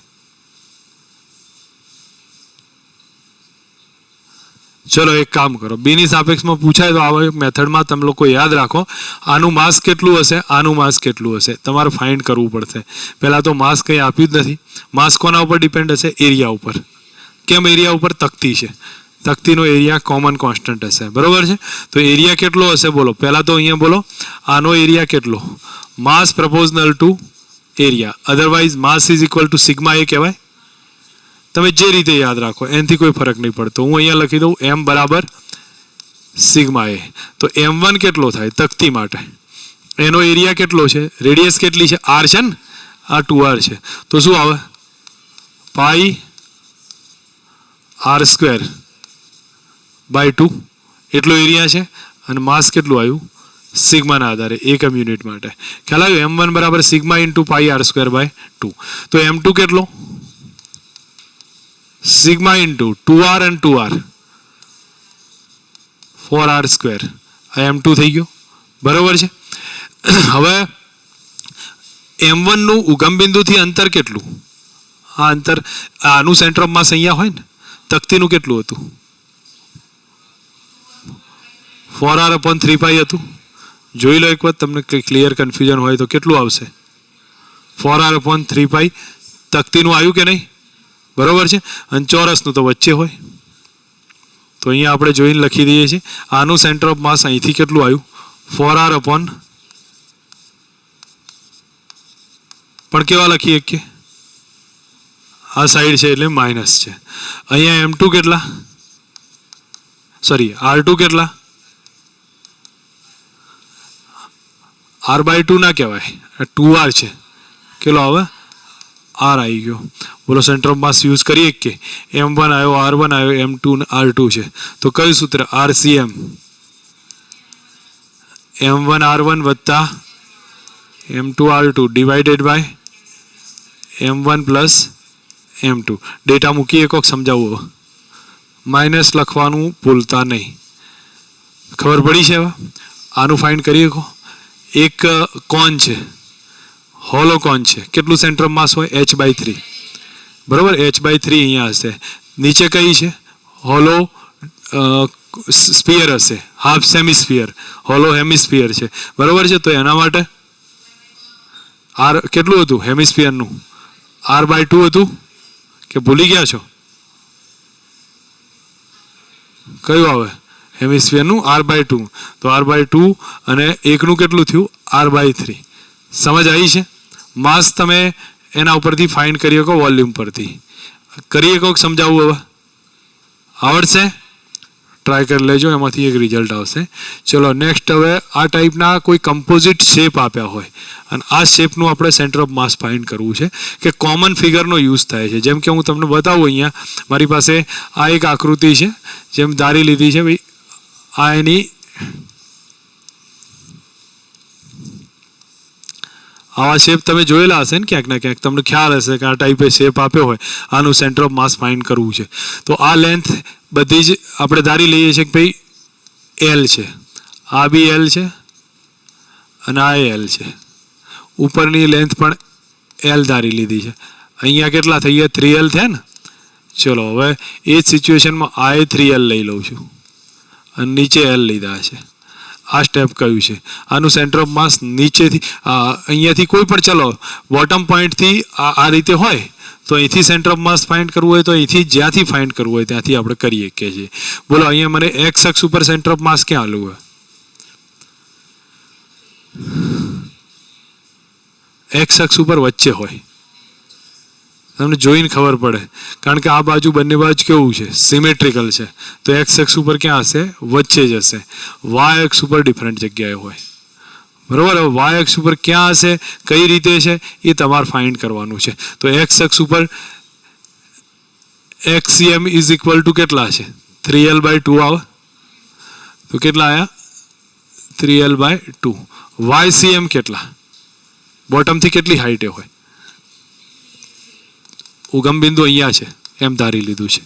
ચલો એક કામ કરો, બીની સાપેક્ષમાં પૂછાય તો આ મેથડમાં તમે લોકો યાદ રાખો, આનું માસ કેટલું હશે, આનું માસ કેટલું હશે, તમારે ફાઇન્ડ કરવું પડશે. પહેલાં તો માસ કંઈ આપ્યું જ નથી. માસ કોના ઉપર ડિપેન્ડ હશે? એરિયા ઉપર. કેમ એરિયા ઉપર? તકતી છે. તકતીનો એરિયા કોમન કોન્સ્ટન્ટ હશે. બરોબર છે? તો એરિયા કેટલો હશે બોલો? પહેલાં તો અહીંયા બોલો, આનો એરિયા કેટલો? Mass proportional to area. Otherwise mass is equal to sigma એ કહેવાય. તમે જે રીતે યાદ રાખો એનાથી કોઈ ફરક નહીં પડતો. હું અહીંયા લખી દઉં M બરાબર સિગ્મા એ. તો M1 કેટલો થાય તકતી માટે? એનો એરિયા કેટલો છે? રેડિયસ કેટલી છે? R છે ને, આ 2R છે. તો શું આવે? પાઈ R²/2 એટલો એરિયા છે. અને માસ કેટલું આવ્યું? સિગ્માના આધારે એકમ યુનિટ માટે. ખ્યાલ આવ્યો? M1 બરાબર સિગ્મા ઇન્ટુ પાઈ R²/2. તો M2 કેટલો? સિગ્મા ઇન્ટુ 2R અને 2R 4R². આ M2 થઈ ગયો. બરોબર છે? હવે M1 નું ઉગમ બિંદુથી અંતર કેટલું? આ અંતર, આનું સેન્ટર ઓફ માસ અહીંયા હોય ને, તકતીનું કેટલું હતું? 4R/3π હતું. જોઈ લો એક વખત, તમને ક્લિયર કન્ફ્યુઝન હોય તો કેટલું આવશે? 4R/3π તકતીનું આવ્યું કે નહીં? બરોબર છે? અને ચોરસનું તો વચ્ચે હોય. તો અહીંયા આપણે જોઈને લખી દઈએ છીએ. આનું સેન્ટર ઓફ માસ અહીંથી કેટલું આવ્યું? 4R/ પણ કેવા લખીએ કે આ સાઈડ છે એટલે માઇનસ છે. અહીંયા M2 કેટલા? સોરી R2 કેટલા? R/2 ના કહેવાય, 2R છે. કેટલો આવે? R આવી ગયો. બોલો સેન્ટર ઓફ માસ યુઝ કરીએ કે M1 આવ્યો, R1 આવ્યો, M2 R2 છે. તો કયું સૂત્ર? RCM. M1 R1 વત્તા M2 R2 divided by M1 plus M2. Data મૂકી એક વખત સમજાવું. માઇનસ લખવાનું ભૂલતા નહીં. ખબર પડી છે? હવે આનું ફાઇન્ડ કરીએ. એક કોન છે, હોલો કોન છે. કેટલું સેન્ટર ઓફ માસ હોય? H/3. બરોબર? H/3 અહીંયા હશે. નીચે કઈ છે? હોલો સ્ફિયર હશે, હાફ સેમિસ્ફિયર, હોલો હેમિસ્ફિયર છે. બરોબર છે? તો એના માટે R કેટલું હતું હેમિસ્ફિયરનું? R/2 હતું કે ભૂલી ગયા છો? કયું આવે હેમિસ્ફિયરનું? R/2. તો R/2 અને એકનું કેટલું થયું? R/3. સમજ આવી છે? માસ તમે એના ઉપરથી ફાઇન્ડ કરી શકો, વોલ્યુમ પરથી કરી શકો. સમજાવું હવે? આવડશે? ટ્રાય કરી લેજો, એમાંથી એક રિઝલ્ટ આવશે. ચલો નેક્સ્ટ. હવે આ ટાઈપના કોઈ કમ્પોઝિટ શેપ આપ્યા હોય અને આ શેપનું આપણે સેન્ટર ઓફ માસ ફાઇન્ડ કરવું છે કે કોમન ફિગરનો યુઝ થાય છે. જેમ કે હું તમને બતાવું, અહીંયા મારી પાસે આ એક આકૃતિ છે, જેમ ધારી લીધી છે ભાઈ આ એની આવા શેપ તમે જોયેલા હશે ને ક્યાંક ના ક્યાંક. તમને ખ્યાલ હશે કે આ ટાઈપે શેપ આપ્યો હોય, આનું સેન્ટર ઓફ માસ ફાઇન્ડ કરવું છે. તો આ લેન્થ બધી જ આપણે ધારી લઈએ છીએ કે ભાઈ L છે, આ બી L છે અને આ L છે. ઉપરની લેન્થ પણ L ધારી લીધી છે. અહીંયા કેટલા થઈ ગયા? 3L થયા ને. ચલો હવે એ જ સિચ્યુએશનમાં આ 3L લઈ લઉં છું અને નીચે L લીધા છે. આ સ્ટેપ કયું છે? આનું સેન્ટર ઓફ માસ નીચેથી અહીંયાથી કોઈ પણ, ચલો બોટમ પોઈન્ટથી આ રીતે હોય તો અહીંથી સેન્ટર ઓફ માસ ફાઇન્ડ કરવું હોય તો અહીંથી જ્યાંથી ફાઇન્ડ કરવું હોય ત્યાંથી આપણે કરીએ કે છીએ. બોલો અહીંયા મને એક્સ અક્ષ ઉપર સેન્ટર ઓફ માસ ક્યાં આલું હોય? એક્સ અક્ષ ઉપર વચ્ચે હોય. તમને જોઈને ખબર પડે કારણ કે આ બાજુ બંને બાજુ કેવું છે? સિમેટ્રિકલ છે. તો એક્સ અક્ષ ઉપર ક્યાં હશે? વચ્ચે જ હશે. વાય અક્ષ ઉપર ડિફરન્ટ જગ્યાએ હોય. બરોબર. હવે વાય અક્ષ ઉપર ક્યાં હશે, કઈ રીતે છે એ તમારે ફાઇન્ડ કરવાનું છે. તો એક્સ અક્ષ ઉપર XCM ઇઝ ઇક્વલ ટુ કેટલા છે? 3L/2 આવે. તો કેટલા આવ્યા? 3L/2. YCM કેટલા? બોટમથી કેટલી હાઈટે હોય? ઉગમ બિંદુ અહીંયા છે એમ ધારી લીધું છે.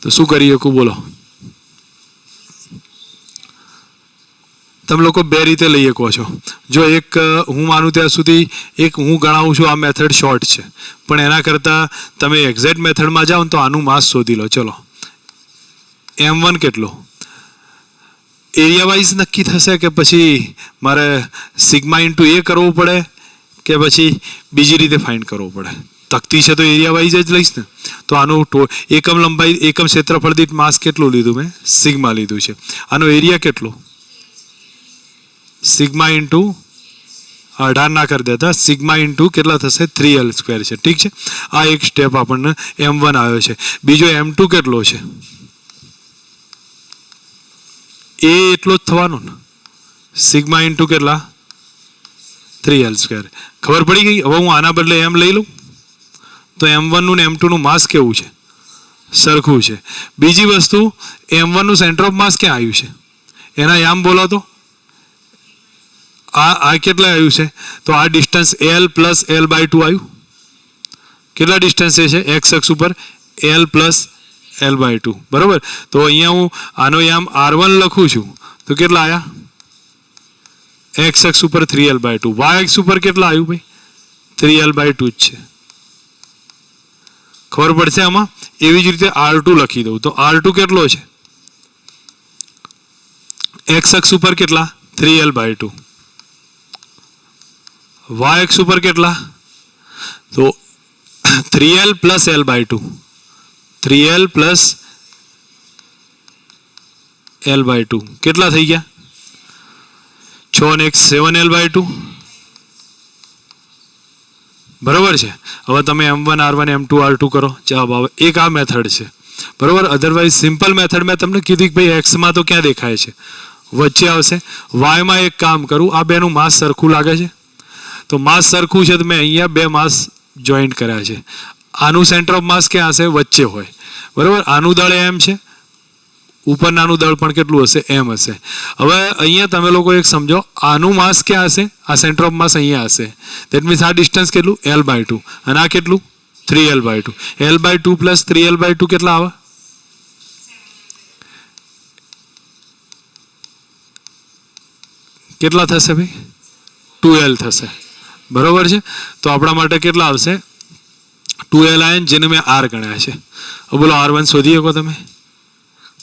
તો શું કરી શકું બોલો? તમે લોકો બે રીતે લઈ શકો છો. જો એક હું માનું ત્યાં સુધી એક હું ગણાવું છું આ મેથડ શોર્ટ છે, પણ એના કરતાં તમે એક્ઝેક્ટ મેથડમાં જાઓ ને તો આનું માસ શોધી લો. ચલો M1 કેટલું? એરિયા વાઇઝ નક્કી થશે કે પછી મારે સિગ્મા ઇન્ટુ એ કરવું પડે કે પછી બીજી રીતે ફાઇન્ડ કરવું પડે? તકતી છે તો એરિયા વાઇઝ જ લઈશ ને. તો આનું એકમ લંબાઈ એકમ ક્ષેત્રફળ દીઠ માસ કેટલું લીધું મેં? સિગ્મા લીધું છે. આનો એરિયા કેટલો? સિગ્મા ઇન્ટુ 18 ના કરી દેતા, સિગ્મા ઇન્ટુ કેટલા થશે? 3L² છે. ઠીક છે. આ એક સ્ટેપ આપણને M1 આવ્યો છે. બીજો M2 કેટલો છે? એ એટલો જ થવાનો ને. સિગ્મા ઇન્ટુ કેટલા? 3L². ખબર પડી ગઈ? હવે હું આના બદલે M લઈ લઉં તો M1 નું ને M2 નું માસ કેવું છે? સરખું છે. બીજી વસ્તુ, M1 નું સેન્ટર ઓફ માસ ક્યાં આવ્યું છે? એના યામ બોલો તો. આ કેટલા આવ્યું છે? તો આ ડિસ્ટન્સ L પ્લસ L/2 આવ્યું. કેટલા ડિસ્ટન્સ એ છે? એક્સ અક્ષ ઉપર L પ્લસ L/2. બરોબર. તો અહીંયા હું આનો યામ R1 લખું છું તો કેટલા આવ્યા? એક્સ અક્ષ ઉપર 3L/2. વાય અક્ષ ઉપર કેટલા આવ્યું ભાઈ? 3L/2 જ છે. ખબર પડશે આમાં. એવી જ રીતે R2 લખી દઉં તો R2 કેટલો છે? એક્સ અક્ષ ઉપર કેટલા? 3L/2. વાય અક્ષ ઉપર કેટલા? તો 3L plus L/2. 3L plus L/2 કેટલા થઈ ગયા? 6 ને 1 7L/2. બરોબર છે. હવે તમે M1 R1 M2 R2 કરો, જવાબ આવે. એક આ મેથડ છે. બરોબર. અધરવાઇઝ સિમ્પલ મેથડ મેં તમને કીધી કે ભાઈ એક્સમાં તો ક્યાં દેખાય છે? વચ્ચે આવશે. વાયમાં એક કામ કરું, આ બેનું માસ સરખું લાગે છે તો માસ સરખું છે તો મેં અહીંયા બે માસ જોઈન્ટ કર્યા છે. આનું સેન્ટર ઓફ માસ ક્યાં હશે? વચ્ચે હોય. બરોબર. આનું દળ M છે, ઉપરનાનું દળ પણ કેટલું હશે? M હશે. હવે અહીંયા તમે લોકો એક સમજો, આનું માસ ક્યાં હશે? આ સેન્ટર ઓફ માસ અહીંયા હશે. દેટ મીન્સ આ ડિસ્ટન્સ કેટલું? L/2. અને આ કેટલું? 3L/2. L/2 પ્લસ 3L/2 કેટલા આવે? કેટલા થશે ભાઈ? 2L થશે. બરોબર છે. તો આપણા માટે કેટલા આવશે? 2L આયન, જેને મેં R ગણ્યા છે. હવે બોલો R1 શોધી શકો તમે?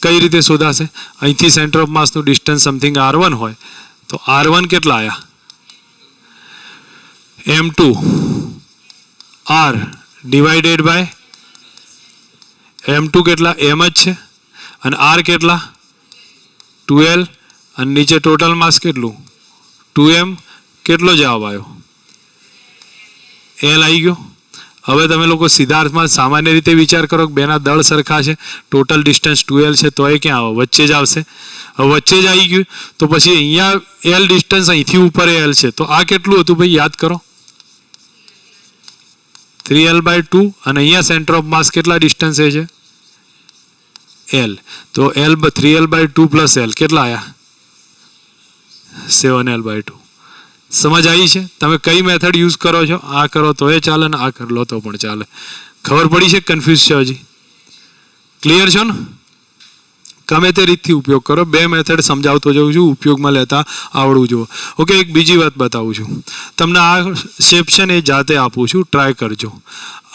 કઈ રીતે શોધાશે? અહીંથી સેન્ટર ઓફ માસનું ડિસ્ટન્સ સમથિંગ R1 હોય તો R1 કેટલા આવ્યા? M2 R divided by M2 કેટલા? M જ છે. અને R કેટલા? 2L. અને નીચે ટોટલ માસ કેટલું? 2M. કેટલો જવાબ આવ્યો? L આવી ગયો. હવે તમે લોકો સીધા અર્થમાં સામાન્ય રીતે વિચાર કરો કે બેના દળ સરખા છે, ટોટલ ડિસ્ટન્સ 2L છે, તો એ ક્યાં આવે? વચ્ચે જ આવશે. હવે વચ્ચે જ આવી ગયું તો પછી અહીંયા L ડિસ્ટન્સ, અહીંથી ઉપર L છે તો આ કેટલું હતું ભાઈ? યાદ કરો. 3L/2. અને અહીંયા સેન્ટર ઓફ માસ કેટલા ડિસ્ટન્સ એ છે? L. તો 3L/2 પ્લસ L કેટલા આવ્યા? 7L/2. સમજ આવી છે? તમે કઈ મેથડ યુઝ કરો છો? આ કરો તો એ ચાલે ને આ કરી લો તો પણ ચાલે. ખબર પડી છે? કન્ફ્યુઝ છે હજી? ક્લિયર છો ને? ગમે તે રીતથી ઉપયોગ કરો. બે મેથડ સમજાવતો જઉં છું, ઉપયોગમાં લેતા આવડવું જોઈએ. ઓકે. એક બીજી વાત બતાવું છું તમને. આ શેપ છે ને એ જાતે આપું છું, ટ્રાય કરજો.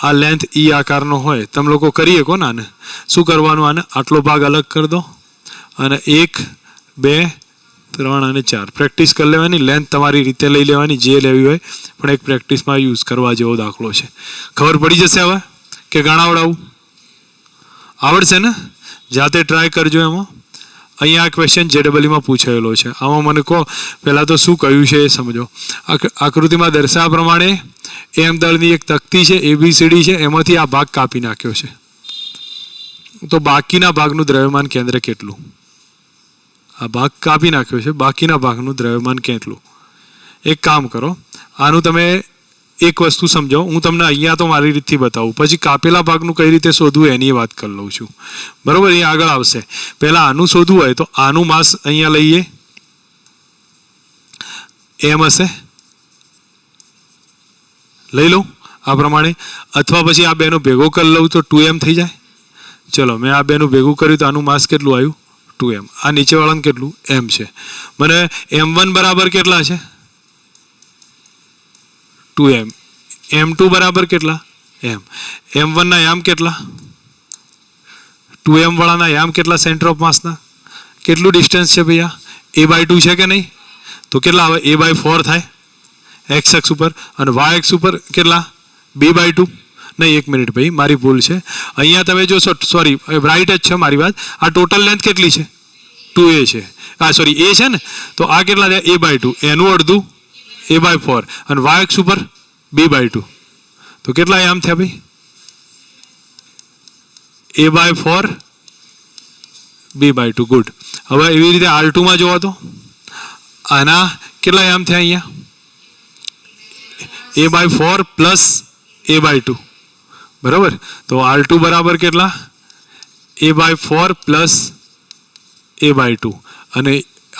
આ લેન્થ E આકારનો હોય, તમે લોકો કરી શકો ને આને. શું કરવાનું? આને આટલો ભાગ અલગ કરી દો અને 1 2 3 અને 4 પ્રેક્ટિસ કરી લેવાની, લેન્થ તમારી રીતે લઈ લેવાની જે લેવી હોય, પણ એક પ્રેક્ટિસમાં યુઝ કરવા જેવો દાખલો છે. ખબર પડી જશે હવે કે ગણાવડાવું? આવડશે ને? જાતે ટ્રાય કરજો. એમાં અહીંયા આ ક્વેશ્ચન JEE પૂછાયેલો છે. આમાં મને કહો પહેલાં તો શું કહ્યું છે એ સમજો. આકૃતિમાં દર્શાવ્યા પ્રમાણે એમ દળની એક તકતી છે, ABCD છે, એમાંથી આ ભાગ કાપી નાખ્યો છે. તો બાકીના ભાગનું દ્રવ્યમાન કેન્દ્ર કેટલું? આ ભાગ કાપી નાખ્યો છે, બાકીના ભાગનું દ્રવ્યમાન કેટલું? એક કામ કરો, આનું તમે એક વસ્તુ સમજો. હું તમને અહીંયા તો મારી રીતથી બતાવું, પછી કાપેલા ભાગનું કઈ રીતે શોધવું એની વાત કરી લઉં છું. બરાબર? અહીંયા આગળ આવશે. પહેલાં આનું શોધવું હોય તો આનું માસ અહીંયા લઈએ, એમ હશે, લઈ લઉં આ પ્રમાણે. અથવા પછી આ બેનો ભેગો કરી લઉં તો 2m થઈ જાય. ચલો, મેં આ બેનું ભેગું કર્યું તો આનું માસ કેટલું આવ્યું? 2m. આ નીચેવાળાનું કેટલું? m છે. મને m1 બરાબર કેટલા છે? 2m. m2 બરાબર કેટલા? m. m1 ના યામ કેટલા? 2m વાળાના યામ કેટલા? સેન્ટર ઓફ માસના કેટલું ડિસ્ટન્સ છે ભૈયા? a/2 છે કે નહીં? તો કેટલા આવે? a/4 થાય x અક્ષ ઉપર, અને y અક્ષ ઉપર કેટલા? b/2. નહીં, એક મિનિટ ભાઈ, મારી ભૂલ છે. અહીંયા તમે જોશો, સોરી, રાઈટ જ છે મારી વાત. આ ટોટલ લેન્થ કેટલી છે? 2a છે. સોરી, a છે ને, તો આ કેટલા થયા? a/2. એનું અડધું a/4, અને y અક્ષ ઉપર b/2. તો કેટલા આમ થયા ભાઈ? a/4 b/2. ગુડ. હવે એવી રીતે R2 માં જોવો તો આના કેટલા આમ થયા? અહીંયા a/4 પ્લસ a/2. બરાબર? તો R2 બરાબર કેટલા? a/4 plus a/2. અને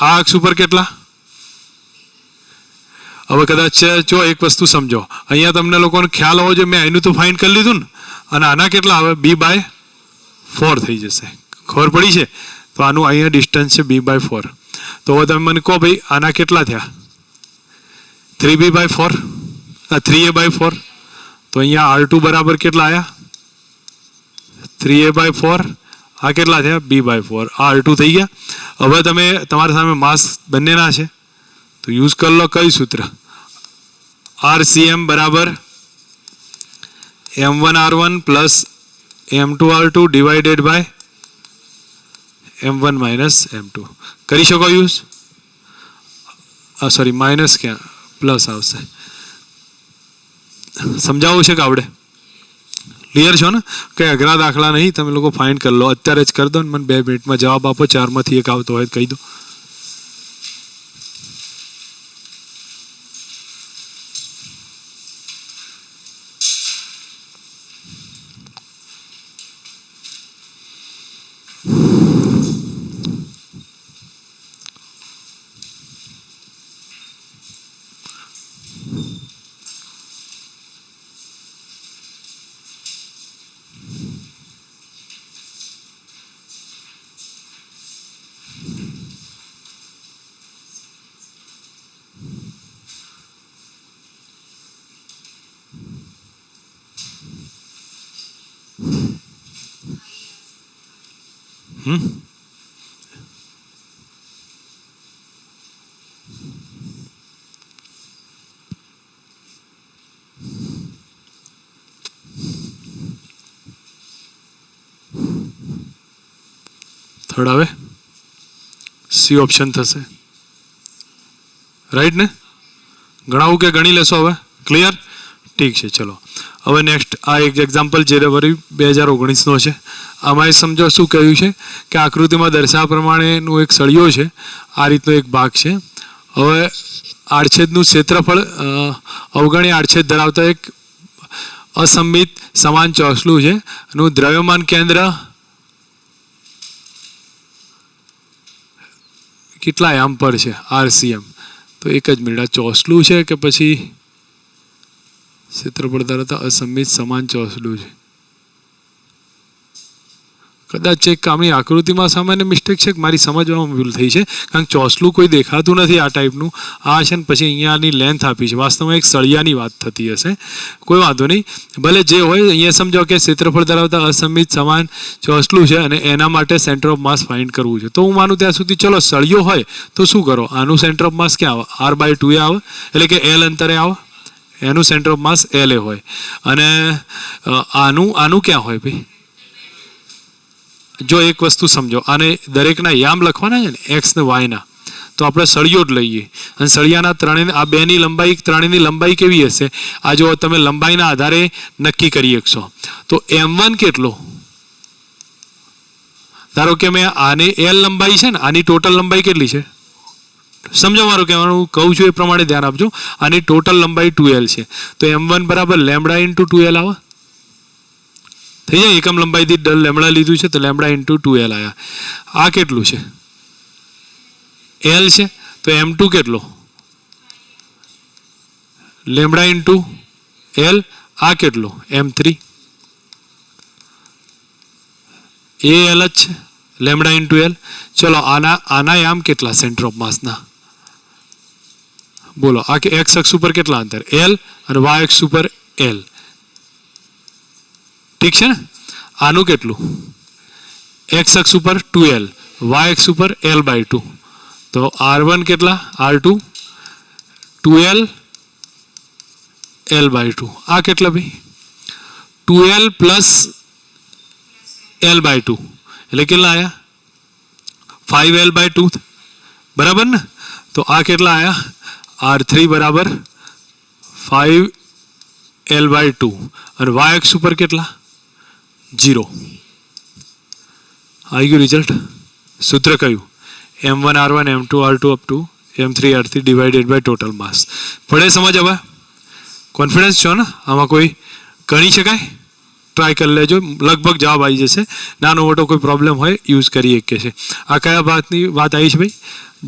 આ અક્ષ ઉપર કેટલા? હવે કદાચ જો એક વસ્તુ સમજો, અહીંયા તમને લોકોને ખ્યાલ હોવો જોઈએ, મેં એનું તો ફાઇન્ડ કરી લીધું ને, અને આના કેટલા આવે? b/4 થઈ જશે. ખબર પડી છે? તો આનું અહીંયા ડિસ્ટન્સ છે b/4. તો હવે તમે મને કહો ભાઈ આના કેટલા થયા? 3b/4, 3a/4. તો અહીંયા R2 બરાબર કેટલા આવ્યા? 3a/4. આ કેટલા થયા? b/4. આ R2 થઈ ગયા. હવે તમે તમારા સામે માસ બંનેના છે તો યુઝ કરી લો. કઈ સૂત્ર? RCM બરાબર m1r1 plus m2r2 divided by m1 minus m2. કરી શકો યુઝ? સોરી, માઇનસ ક્યાં? પ્લસ આવશે. સમજાવવું છે કે આવડે? ક્લિયર છો ને? કંઈ અઘરા દાખલા નહીં, તમે લોકો ફાઇન્ડ કરી લો. અત્યારે જ કરી દો ને, મને 2 મિનિટમાં જવાબ આપો. 4માંથી 1 આવતો હોય કહી દો. થર્ડ આવે, સી ઓપ્શન થશે. રાઈટ ને? ગણાવું કે ગણી લેશો હવે? ક્લિયર? ઠીક છે. ચલો હવે નેક્સ્ટ આ એક એક્ઝામ્પલ જે 2019નો છે. આમાં સમજો શું કહ્યું છે કે આકૃતિમાં દર્શાવ્યા પ્રમાણેનું એક સળિયો છે. આ રીતનો એક ભાગ છે. હવે આડછેદનું ક્ષેત્રફળ અવગણી આડછેદ ધરાવતા એક અસમમિત સમાન ચોસલું છે. એનું દ્રવ્યમાન કેન્દ્ર કેટલા આમ પર છે? RCM. તો એક જ મિનિટ, આ ચોસલું છે કે પછી ક્ષેત્રફળ ધરાવતા અસમમિત સમાન ચોસલું છે? કદાચ એક આમની આકૃતિમાં સામાન્ય મિસ્ટેક છે કે મારી સમજવામાં ભૂલ થઈ છે, કારણ કે ચોસલું કોઈ દેખાતું નથી આ ટાઈપનું. આ છે ને પછી અહીંયાની લેન્થ આપી છે, વાસ્તવમાં એક સળિયાની વાત થતી હશે. કોઈ વાંધો નહીં, ભલે જે હોય. અહીંયા સમજો કે ક્ષેત્રફળ ધરાવતા અસમિત સમાન ચોસલું છે અને એના માટે સેન્ટર ઓફ માસ ફાઇન્ડ કરવું છે. તો હું માનું ત્યાં સુધી ચલો સળિયો હોય તો શું કરો, આનું સેન્ટર ઓફ માસ ક્યાં આવે, r/2 આવે, એટલે કે L અંતરે આવે. એનું સેન્ટર ઓફ માસ L હોય અને આનું ક્યાં હોય ભાઈ? જો એક વસ્તુ સમજો, આને દરેકના યામ લખવાના છે ને, એક્સ ને વાયના, તો આપણે સળિયો જ લઈએ અને સળિયાના ત્રણેય આ બેની લંબાઈ ત્રણેયની લંબાઈ કેવી હશે? આ જો તમે લંબાઈના આધારે નક્કી કરી શકશો. તો m1 કેટલો? ધારો કે મેં આને L લંબાઈ છે ને, આની ટોટલ લંબાઈ કેટલી છે? સમજો મારું કહેવાનું કહું છું એ પ્રમાણે ધ્યાન આપજો. આની ટોટલ લંબાઈ 2L છે, તો m1 બરાબર લેમડા ઇન્ટુ 2L આવે. થઈ જાય, એકમ લંબાઈથી લેમડા લીધું છે તો લેમડા ઇન્ટુ 2L આવ્યા. આ કેટલું છે? L છે, તો m2 કેટલો? Lambda into L. આ કેટલો? m3. એ L જ છે, લેમડા ઇન્ટુ L. ચલો આના યામ કેટલા સેન્ટર ઓફ માસના? બોલો. આ કે એક્સ અક્ષ ઉપર કેટલા અંતર? L અને વાય અક્ષ ઉપર L. ઠીક છે ને? આનું કેટલું? એક્સ અક્ષ ઉપર 2L, વાય અક્ષ ઉપર L/2. તો r1 કેટલા? r2 2L L/2. આ કેટલા ભાઈ? 2L પ્લસ L/2 એટલે કેટલા આવ્યા? 5L/2 બરાબર ને? તો આ કેટલા આવ્યા? r3 બરાબર 5L/2 અને વાય અક્ષ ઉપર કેટલા? 0. આવી ગયું રિઝલ્ટ. સૂત્ર કયું? m1 r1 m2 r2 up to m3 r3 divided by total mass. પડે સમજ? હવે કોન્ફિડન્સ છો ને? આમાં કોઈ ગણી શકાય? ટ્રાય કરી લેજો, લગભગ જવાબ આવી જશે. નાનો મોટો કોઈ પ્રોબ્લેમ હોય યુઝ કરી શકીએ છે. આ કયા વાતની વાત આવી છે ભાઈ?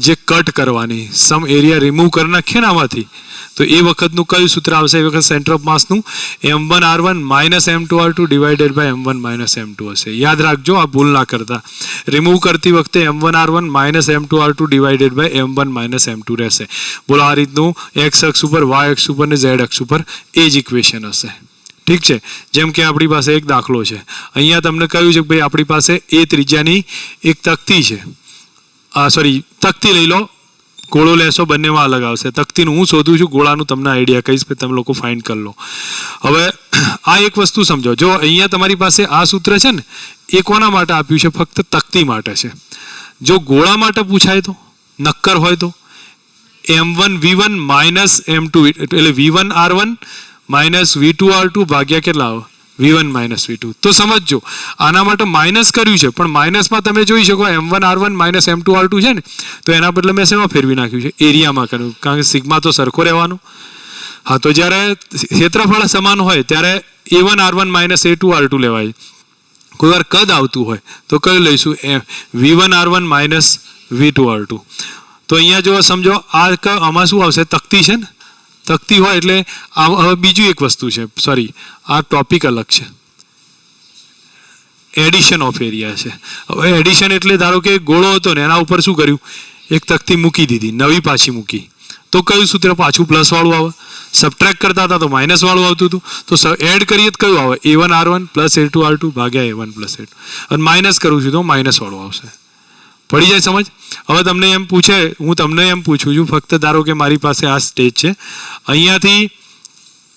જે કટ કરવાની, સમ એરિયા રિમૂવ કરી નાખીએ ને આમાંથી, તો એ વખતનું કયું સૂત્ર આવશે? એ વખત સેન્ટર ઓફ માસનું m1 r1 minus m2 r2 divided by m1 minus m2 હશે. યાદ રાખજો, આ ભૂલ ના કરતા. રિમૂવ કરતી વખતે m1 r1 minus m2 r2 divided by m1 minus m2 રહેશે. બોલો, આ રીતનું એક્સ અક્ષ ઉપર, વાય અક્ષ ઉપર ને ઝેડ અક્ષ ઉપર એ જ ઇક્વેશન હશે. ઠીક છે? જેમ કે આપણી પાસે એક દાખલો છે. અહીંયા તમને કહ્યું છે કે ભાઈ આપણી પાસે એ ત્રિજ્યાની એક તકતી છે. તકતી લઈ લો, ગોળો લેશો, બંનેમાં અલગ આવશે. તકતીનું હું શોધું છું, ગોળાનું તમને આઈડિયા કહીશ, તમે લોકો ફાઇન્ડ કરી લો. હવે આ એક વસ્તુ સમજો. જો અહીંયા તમારી પાસે આ સૂત્ર છે ને, એ કોના માટે આપ્યું છે? ફક્ત તકતી માટે છે. જો ગોળા માટે પૂછાય તો, નક્કર હોય તો m1 v1 માઇનસ m2 એટલે v1 r1 minus v2 r2 ભાગ્યા કેટલા આવે? v1 minus v2. તો સમજો, આના માટે માઇનસ કર્યું છે, પણ માઇનસમાં તમે જોઈ શકો m1 r1 minus m2 r2 છે ને, તો એના બદલે મેં શેમાં ફેરવી નાખ્યું છે? એરિયામાં કર્યું, કારણ કે સિગ્મા તો સરખો રહેવાનો. હા, તો જ્યારે ક્ષેત્રફળ સમાન હોય ત્યારે a1 r1 minus a2 r2 લેવાય. કોઈ વાર કદ આવતું હોય તો કયું લઈશું? v1 r1 minus v2 r2. તો અહીંયા જો સમજો, આમાં શું આવશે? તકતી છે ને, તકતી હોય એટલે હવે બીજું એક વસ્તુ છે, સોરી, આ ટોપિક અલગ છે. એડિશન ઓફ એરિયા છે. હવે એડિશન એટલે ધારો કે ગોળો હતો ને, એના ઉપર શું કર્યું? એક તકતી મૂકી દીધી, નવી પાછી મૂકી. તો કયું સૂત્ર પાછું પ્લસ વાળું આવે? સબટ્રેક્ટ કરતા હતા તો માઇનસ વાળું આવતું હતું. તો એડ કરીએ તો કયું આવે? a1 r1 plus a2 r2 ભાગ્યા a1 પ્લસ a2. અને માઇનસ કરું છું તો માઇનસ વાળું આવશે. પડી જાય સમજ? હવે તમને એમ પૂછે, હું તમને એમ પૂછું છું, ફક્ત ધારો કે મારી પાસે આ સ્ટેજ છે, અહીંયાથી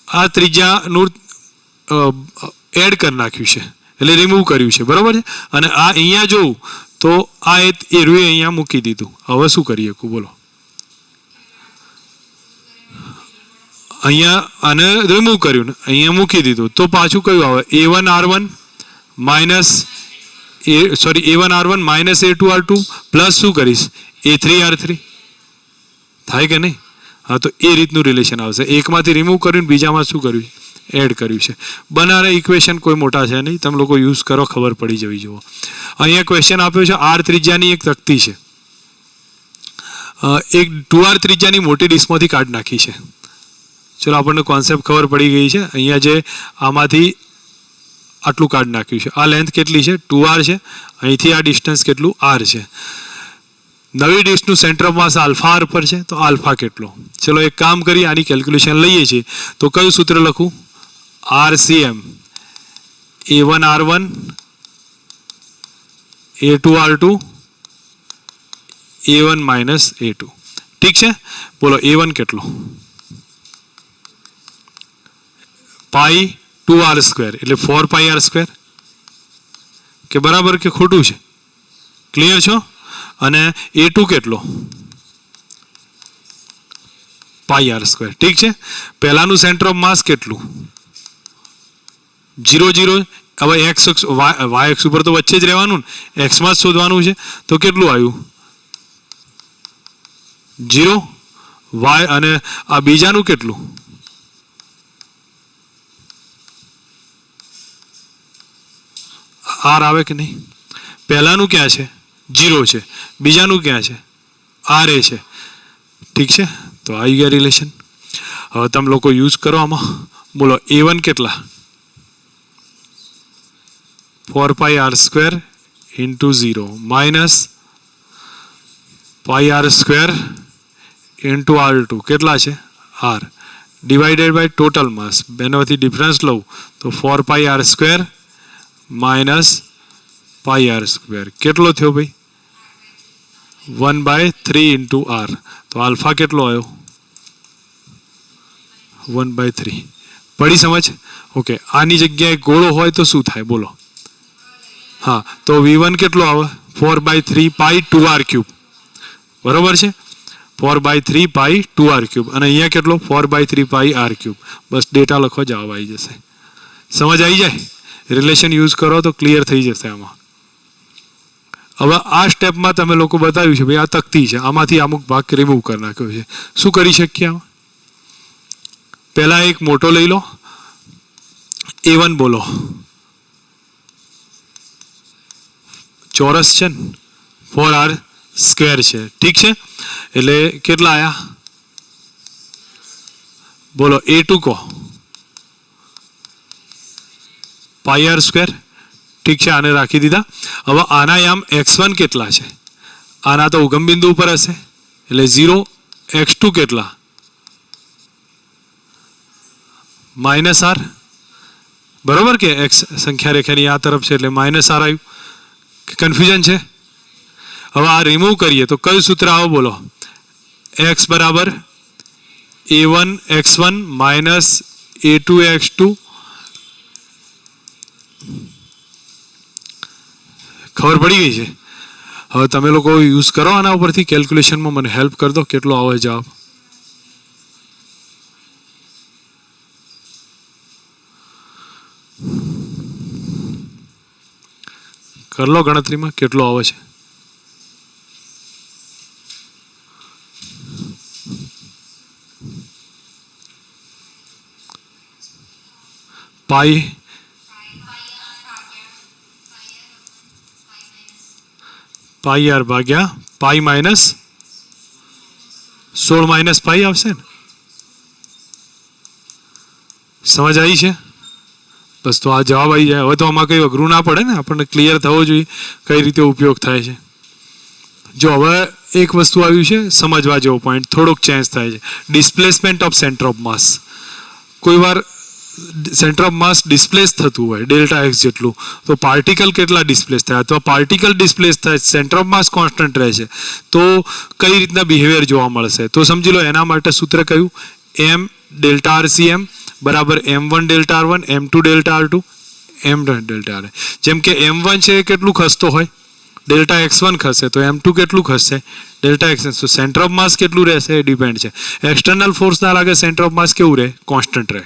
આ ત્રિજ્યાનું એડ કરી નાખ્યું છે, એટલે રિમૂવ કર્યું છે, બરાબર છે? અને આ અહીંયા જોઉં તો આ એરુએ અહીંયા મૂકી દીધું. હવે શું કરી શકું બોલો? અહીંયા આને રિમૂવ કર્યું ને અહીંયા મૂકી દીધું, તો પાછું કયું આવે? a1 r1 minus a1 r1 minus a2 r2 plus શું કરીશ? a3 r3. થાય કે નહીં? હા, તો એ રીતનું રિલેશન આવશે. એકમાંથી રિમૂવ કર્યું, બીજામાં શું કર્યું? એડ કર્યું છે. બનારે ઇક્વેશન કોઈ મોટા છે નહીં, તમે લોકો યુઝ કરો, ખબર પડી જવી જુઓ. અહીંયા ક્વેશ્ચન આપ્યો છે, r ત્રિજ્યાની એક તકતી છે, એક 2r ત્રિજ્યાની મોટી ડિસ્કમાંથી કાઢ નાખી છે. ચલો, આપણને કોન્સેપ્ટ ખબર પડી ગઈ છે. અહીંયા જે આમાંથી આટલું કાઢ નાખ્યું છે. આ લેન્થ કેટલી છે? 2r છે. અહીંથી આ ડિસ્ટન્સ કેટલું? r છે. નવી ડિસ્કનું centre of mass alpha R પર છે, તો આલ્ફા કેટલો? ચલો એક કામ કરીએ, આની કેલ્ક્યુલેશન લઈએ છીએ. તો કયું સૂત્ર લખું? RCM A1 R1 A2 R2 A1 minus A2. ઠીક છે. બોલો A1 કેટલો? પાઈ 2r² એટલે 4πr². કે બરાબર કે ખોટું છે? ક્લિયર છો? અને A2 કેટલો? πr². ઠીક છે. પહેલાનું સેન્ટર ઓફ માસ કેટલું? 0 0. હવે એક્સ વાય એક્સ ઉપર તો વચ્ચે જ રહેવાનું ને, એક્સમાં જ શોધવાનું છે. તો કેટલું આવ્યું? 0 વાય. અને આ બીજાનું કેટલું? આર આવે કે નહીં? પહેલાનું ક્યાં છે? 0 છે. બીજાનું ક્યાં છે? આર એ છે. ઠીક છે. તો આવી ગયા રિલેશન. હવે તમે લોકો યુઝ કરો આમાં. બોલો A1 કેટલા? 4πr² into 0 minus πr² into R2 કેટલા છે? R divided by total mass. બેનામાંથી ડિફરન્સ લઉં તો 4πr² માઇનસ πr². કેટલો થયો ભાઈ? 1/3 ઇન્ટુ R. તો આલ્ફા કેટલો આવ્યો? 1/3. પડી સમજ? ઓકે. આની જગ્યાએ ગોળો હોય તો શું થાય? બોલો. હા, તો V1 કેટલો આવે? 4/3 પાઈ 2r³. બરોબર છે? 4/3 પાઈ 2r³. અને અહીંયા કેટલો? 4/3 પાઈ r³. બસ ડેટા લખો, જવાબ આવી જશે. સમજ આવી જાય? રિલેશન યુઝ કરો તો ક્લિયર થઈ જશે આમાં. હવે આ સ્ટેપમાં તમે લોકો બતાવ્યું છે ભાઈ આ તકતી છે, આમાંથી અમુક ભાગ રિમૂવ કરી નાખ્યો છે. શું કરી શકીએ આમાં? પહેલા એક મોટો લઈ લો. A1 બોલો. ચોરસ છે ને, 4r² છે. ઠીક છે. એટલે કેટલા આયા? બોલો A2 કહો. πr². ઠીક છે. આને રાખી દીધા. હવે આના આમ x1 કેટલા છે? આના તો ઉગમ બિંદુ ઉપર હશે એટલે 0. x2 કેટલા? -r. બરોબર કે? x સંખ્યા રેખાની આ તરફ છે એટલે -r આવ્યું. કન્ફ્યુઝન છે? હવે આ રિમૂવ કરીએ તો કયું સૂત્ર આવો? બોલો. x બરાબર A1 x1 minus A2 x2. ખબર પડી ગઈ છે? હવે તમે લોકો યુઝ કરો આના ઉપરથી કેલ્ક્યુલેશનમાં. મને હેલ્પ કરી દો કેટલો આવે જવાબ. કરી લો ગણતરીમાં કેટલો આવે છે. પાઈ r ભાગ્યા પાઈ માઇનસ 16 માઇનસ પાઈ આવશે ને? સમજ આવી છે? બસ તો આ જવાબ આવી જાય. હવે તો આમાં કંઈ અઘરું ના પડે ને, આપણને ક્લિયર થવો જોઈએ કઈ રીતે ઉપયોગ થાય છે. જો હવે એક વસ્તુ આવ્યું છે સમજવા જેવો પોઈન્ટ, થોડોક ચેન્જ થાય છે. ડિસ્પ્લેસમેન્ટ ઓફ સેન્ટર ઓફ માસ. કોઈ વાર સેન્ટર ઓફ માસ ડિસ્પ્લેસ થતું હોય Δx જેટલું, તો પાર્ટિકલ કેટલા ડિસ્પ્લેસ થાય? અથવા પાર્ટિકલ ડિસ્પ્લેસ થાય, સેન્ટર ઓફ માસ કોન્સ્ટન્ટ રહે છે, તો કઈ રીતના બિહેવિયર જોવા મળશે? તો સમજી લો એના માટે સૂત્ર કયું? M ΔRCM બરાબર M1 ΔR1 M2 ΔR2 M1 ΔR. જેમ કે M1 છે એ કેટલું ખસતો હોય? Δx1 ખસે, તો M2 કેટલું ખસશે? Δx1. તો સેન્ટર ઓફ માસ કેટલું રહેશે? એ ડિપેન્ડ છે. એક્સટર્નલ ફોર્સ ના લાગે, સેન્ટર ઓફ માસ કેવું રહે? કોન્સ્ટન્ટ રહે.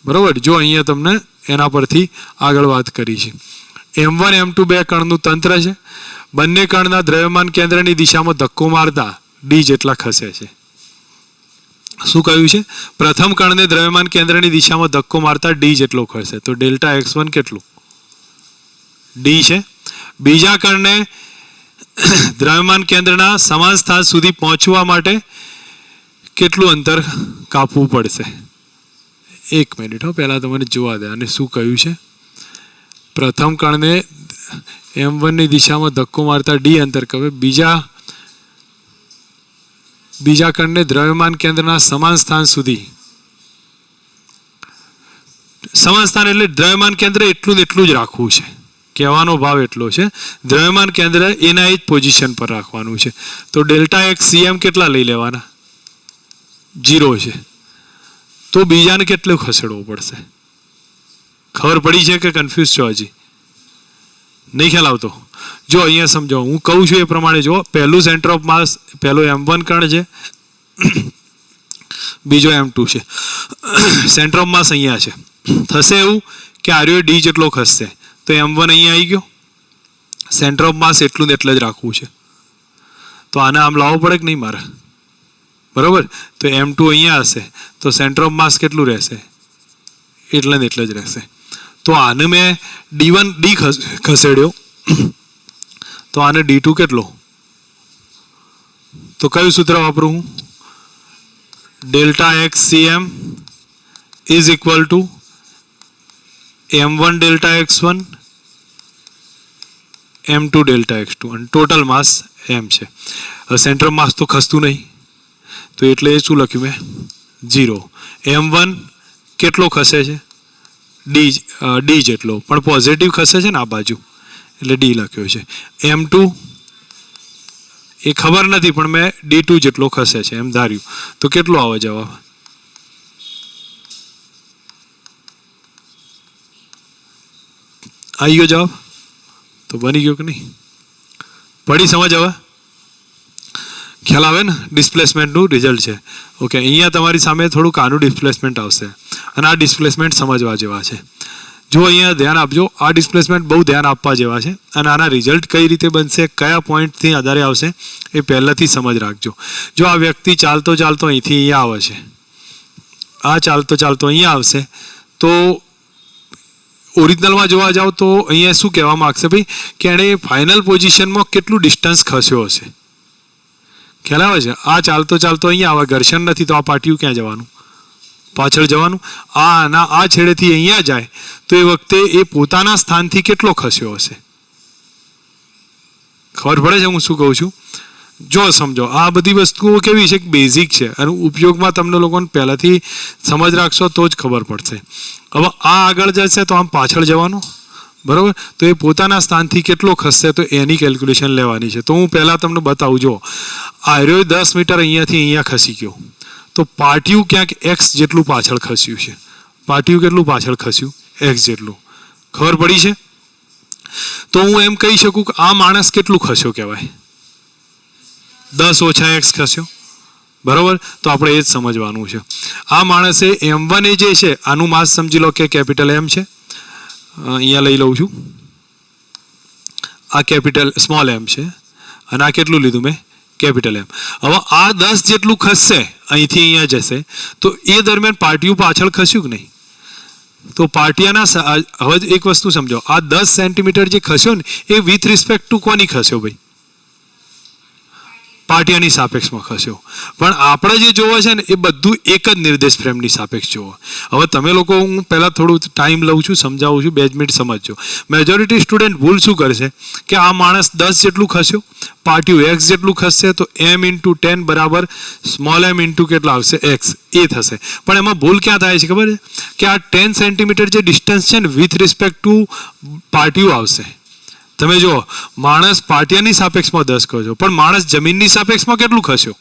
બરોબર? જો અહીંયા તમને એના પરથી આગળ વાત કરી છે. M1 M2 બે કણનું તંત્ર છે. બંને કણના દ્રવ્યમાન કેન્દ્રની દિશામાં ધક્કો મારતા d જેટલા ખસે છે. શું કહ્યું છે? પ્રથમ કણને દ્રવ્યમાન કેન્દ્રની દિશામાં ધક્કો મારતા d જેટલો ખસે, તો Δx1 કેટલું? d છે. બીજા કણને દ્રવ્યમાન કેન્દ્રના સમાન સ્થાન સુધી પહોંચવા માટે કેટલું અંતર કાપવું પડશે? એક મિનિટ હો, પહેલા તમારે જોવા દે. અને શું કહ્યું છે? પ્રથમ કણને M1 ની દિશામાં ધક્કો મારતા d અંતર કહે, બીજા કણને દ્રવ્યમાન કેન્દ્રના સમાન સ્થાન સુધી, સમાન સ્થાન એટલે દ્રવ્યમાન કેન્દ્ર એટલું જ રાખવું છે, કહેવાનો ભાવ એટલો છે. દ્રવ્યમાન કેન્દ્ર એના જ પોઝિશન પર રાખવાનું છે. તો ડેલ્ટા એક્સ સીએમ કેટલા લઈ લેવાના? 0 છે. તો બીજાને કેટલું ખસેડવું પડશે? ખબર પડી છે કે કન્ફ્યુઝ છો હજી? નહીં ખ્યાલ આવતો? જો અહીંયા સમજો, હું કહું છું એ પ્રમાણે જો. પહેલું સેન્ટર ઓફ માસ, પહેલો M1 કણ છે, બીજો M2 છે. સેન્ટર ઓફ માસ અહીંયા છે. થશે એવું કે આર્યો ડી જેટલો ખસશે, તો M1 અહીંયા આવી ગયો. સેન્ટર ઓફ માસ એટલું ને એટલે જ રાખવું છે. તો આને આમ લાવવો પડે કે નહીં મારે? બરોબર. તો M2 અહીંયા હશે, તો સેન્ટર ઓફ માસ કેટલું રહેશે? એટલે ને એટલે જ રહેશે. તો આને મેં D1 ડી ખસેડ્યો, તો આને D2 કેટલો? તો કયું સૂત્ર વાપરું હું? Delta x CM is equal two M1 delta x1 M2 delta x2 અને ટોટલ માસ M છે. હવે સેન્ટર ઓફ માસ તો ખસતું નહીં, તો એટલે એ શું લખ્યું મેં? 0. M1 કેટલો ખસે છે? ડી જેટલો, પણ પોઝિટિવ ખસે છે ને આ બાજુ, એટલે ડી લખ્યો છે. M2 એ ખબર નથી, પણ મેં D2 જેટલો ખસે છે એમ ધાર્યું. તો કેટલો આવે જવાબ? આવી ગયો જવાબ? તો બની ગયો કે નહીં? પડી સમજ? હવે ખ્યાલ આવે ને? ડિસ્પ્લેસમેન્ટનું રિઝલ્ટ છે. ઓકે, અહીંયા તમારી સામે થોડુંક આનું ડિસ્પ્લેસમેન્ટ આવશે, અને આ ડિસ્પ્લેસમેન્ટ સમજવા જેવા છે. જો અહીંયા ધ્યાન આપજો, આ ડિસ્પ્લેસમેન્ટ બહુ ધ્યાન આપવા જેવા છે, અને આના રિઝલ્ટ કઈ રીતે બનશે, કયા પોઈન્ટથી આધારે આવશે, એ પહેલાંથી સમજ રાખજો. જો આ વ્યક્તિ ચાલતો અહીંથી અહીંયા આવે છે, આ ચાલતો અહીંયા આવશે, તો ઓરિજિનલમાં જોવા જાઓ તો અહીંયા શું કહેવા માગશે ભાઈ કે એણે ફાઇનલ પોઝિશનમાં કેટલું ડિસ્ટન્સ ખસ્યો હશે? ખ્યાલ આવે છે? આ ચાલતો અહીંયા આવે, ઘર્ષણ નથી, તો આ પાટિયું ક્યાં જવાનું? પાછળ જવાનું. આ છેડેથી અહીંયા જાય, તો એ વખતે એ પોતાના સ્થાનથી કેટલો ખસ્યો હશે? ખબર પડે છે હું શું કહું છું? જો સમજો, આ બધી વસ્તુઓ કેવી છે? બેઝિક છે, અને ઉપયોગમાં તમને લોકોને પહેલાંથી સમજ રાખશો તો જ ખબર પડશે. હવે આ આગળ જશે તો આમ પાછળ જવાનું, બરાબર? તો એ પોતાના સ્થાનથી કેટલો ખસશે, તો એની કેલ્ક્યુલેશન લેવાની છે. તો હું પહેલાં તમને બતાવું. જો આર્યો 10 મીટર અહીંયાથી અહીંયા ખસી ગયો, તો પાટિયું ક્યાંક એક્સ જેટલું પાછળ ખસ્યું છે. પાટિયું કેટલું પાછળ ખસ્યું? એક્સ જેટલું. ખબર પડી છે? તો હું એમ કહી શકું કે આ માણસ કેટલું ખસ્યો કહેવાય? 10 ઓછા એક્સ ખસ્યો, બરાબર? તો આપણે એ જ સમજવાનું છે. આ માણસે M1 એ જે છે, આનું માસ સમજી લો કે કેપિટલ M છે. અહીંયા લઈ લઉં છું, આ કેપિટલ સ્મોલ M છે, અને આ કેટલું લીધું મેં? Capital M. હવે આ 10 જેટલું ખસશે, અહીંથી અહીંયા જશે, તો એ દરમિયાન પાટિયું પાછળ ખસ્યું કે નહીં? તો પાટિયાના, હવે એક વસ્તુ સમજો, આ 10 સેન્ટીમીટર જે ખસ્યો ને, એ વિથ રિસ્પેક્ટ ટુ કોની ખસ્યો ભાઈ? પાટિયાની સાપેક્ષમાં ખસ્યો. પણ આપણે જે જોવે છે ને, એ બધું એક જ નિર્દેશ ફ્રેમની સાપેક્ષ જોવો. હવે તમે લોકો, હું પહેલાં થોડું ટાઈમ લઉં છું, સમજાવું છું, 2 મિનિટ સમજજો. મેજોરિટી સ્ટુડન્ટ ભૂલ શું કરશે કે આ માણસ 10 જેટલું ખસ્યો, પાટિયું એક્સ જેટલું ખસશે, તો M × 10 બરાબર સ્મોલ m × કેટલા આવશે? એક્સ. એ થશે. પણ એમાં ભૂલ ક્યાં થાય છે ખબર છે? કે આ 10 સેન્ટીમીટર જે ડિસ્ટન્સ છે ને, વિથ રિસ્પેક્ટ ટુ પાટિયું આવશે. તમે જો, માણસ પાટિયાની સાપેક્ષમાં 10 કહો છો, પણ માણસ જમીનની સાપેક્ષમાં કેટલું ખસ્યો?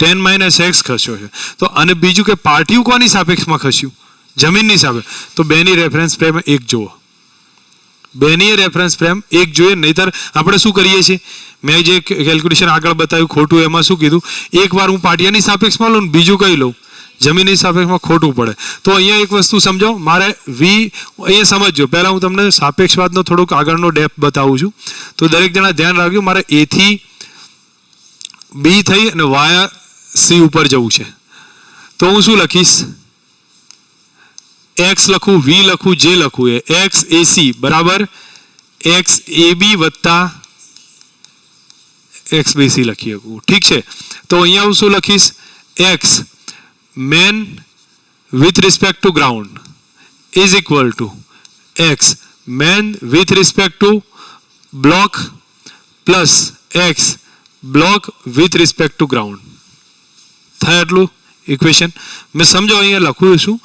10 - x ખસ્યો છે. તો અને બીજું કે પાટિયું કોની સાપેક્ષમાં ખસ્યું? જમીનની સાપેક્ષ. તો બેની રેફરન્સ ફ્રેમ એક જુઓ, બેની રેફરન્સ ફ્રેમ એક જોઈએ. નહીતર આપણે શું કરીએ છીએ, મેં જે કેલ્ક્યુલેશન આગળ બતાવ્યું ખોટું, એમાં શું કીધું? એકવાર હું પાટિયાની સાપેક્ષમાં લઉં, બીજું કઈ લઉં? જમીનની સાપેક્ષમાં. ખોટું પડે. તો અહીંયા એક વસ્તુ સમજો, મારે વી અહીંયા સમજો. પહેલાં હું તમને સાપેક્ષવાદનો થોડોક આગળનો ડેપ્થ બતાવું છું, તો દરેક જણા ધ્યાન રાખજો. મારે A થી B થઈ અને વાયા C ઉપર જવું છે. તો હું શું લખીશ? X લખું, V લખું, J લખું. એ XAC બરાબર XAB વત્તા XBC લખી શકું. ઠીક છે? તો અહીંયા હું શું લખીશ? X man with respect to ground is equal two x man with respect to block plus x block with respect to ground થાય એટલું ઇક્વેશન. મેં સમજો અહીંયા લખ્યું છું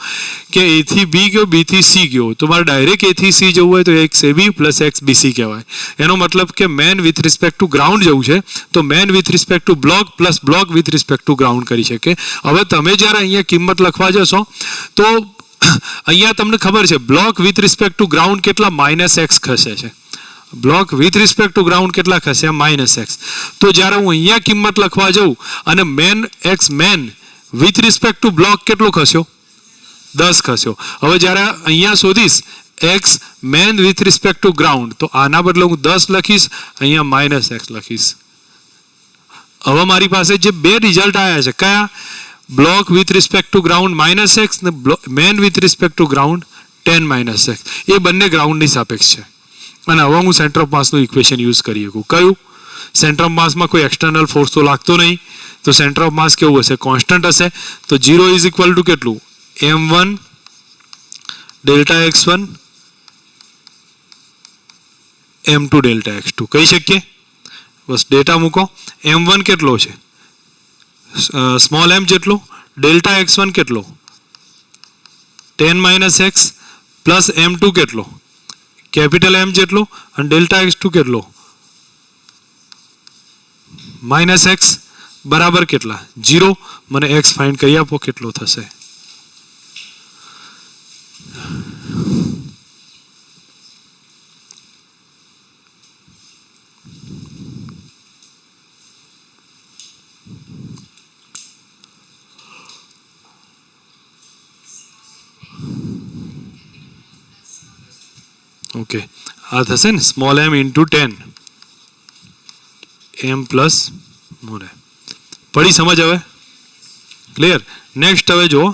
કે a થી b ગયો, b થી c ગયો, તો મારે ડાયરેક્ટ a થી c જવું હોય તો x ab plus x bc કહેવાય. એનો મતલબ કે main with respect to ground જવું છે તો main with respect to block plus block with respect to ground કરી શકે. હવે તમે જ્યારે અહીંયા કિંમત લખવા જશો તો અહીંયા તમને ખબર છે block with respect to ground કેટલા -x ખસે છે, block with respect to ground કેટલા ખસે -x. તો જ્યારે હું અહીંયા કિંમત લખવા જાઉં અને man x man with respect to block કેટલો ખસ્યો 10 ખસ્યો. હવે જ્યારે અહીંયા શોધીશ x man with respect to ground તો આના બદલે હું 10 લખીશ, અહીંયા -x લખીશ. હવે મારી પાસે જે બે રિઝલ્ટ આવ્યા છે કયા, block with respect to ground -x ને main with respect to ground 10 -x, એ બંને ગ્રાઉન્ડની સાપેક્ષ છે. અને હવે હું સેન્ટર ઓફ માસનું ઇક્વેશન યુઝ કરી શકું. કયું? સેન્ટર ઓફ માસમાં કોઈ એક્સટર્નલ ફોર્સ તો લાગતો નહીં, તો સેન્ટર ઓફ માસ કેવું હશે, કોન્સ્ટન્ટ હશે. તો 0 ઇઝ ઇક્વલ ટુ કેટલું, m1 delta x1 m2 delta x2 કહી શકીએ. બસ ડેટા મૂકો. m1 કેટલો છે, સ્મોલ m જેટલો, ડેલ્ટા x1 કેટલો 10 - x પ્લસ m2 કેટલો કેપિટલ M જેટલો, અને ડેલ્ટા x2 કેટલો -x બરાબર કેટલા 0. મને x ફાઇન્ડ કરી આપો કેટલો થશે. ઓકે, આ થશે ને small m into 10 m plus મોરે. પડી સમજ હવે? ક્લિયર? નેક્સ્ટ હવે જુઓ,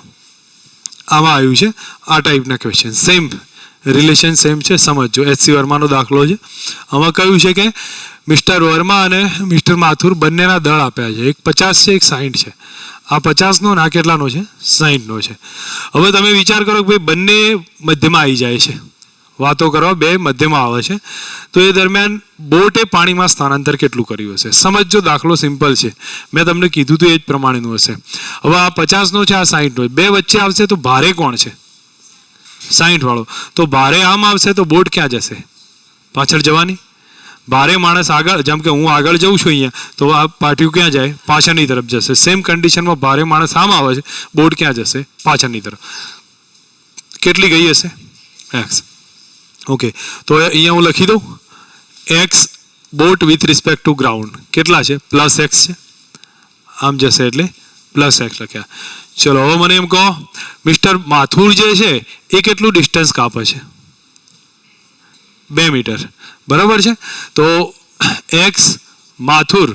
આમાં આવ્યું છે આ ટાઈપના ક્વેશ્ચન, સેમ રિલેશન સેમ છે, સમજો. HC વર્માનો દાખલો છે. આમાં કહ્યું છે કે મિસ્ટર વર્મા અને મિસ્ટર માથુર બંનેના દળ આપ્યા છે, એક 50 છે એક 60 છે. આ 50નો ને આ કેટલાનો છે 60નો છે. હવે તમે વિચાર કરો કે ભાઈ બંને મધ્યમાં આવી જાય છે, વાતો કરવા બે મધ્યમાં આવે છે, તો એ દરમિયાન બોટે પાણીમાં સ્થાનાંતર કેટલું કર્યું હશે. સમજો દાખલો સિમ્પલ છે, મેં તમને કીધું તો એ જ પ્રમાણેનું હશે. હવે આ 50નો છે, આ 60નો, બે વચ્ચે આવશે તો ભારે કોણ છે 60 વાળો. તો ભારે આમ આવશે તો બોટ ક્યાં જશે, પાછળ જવાની. ભારે માણસ આગળ, જેમ કે હું આગળ જઉં છું અહીંયા, તો આ પાટિયું ક્યાં જાય, પાછળની તરફ જશે. સેમ કન્ડિશનમાં ભારે માણસ આમ આવે છે, બોટ ક્યાં જશે, પાછળની તરફ. કેટલી ગઈ હશે x. ઓકે, તો અહીંયા હું લખી દઉં x boat with respect to ground કેટલા છે, +x છે, આમ જશે એટલે +x લખ્યા. ચલો હવે મને એમ કહો મિસ્ટર માથુર જે છે એ કેટલું ડિસ્ટન્સ કાપે છે, 2 મીટર બરાબર છે. તો x Mathur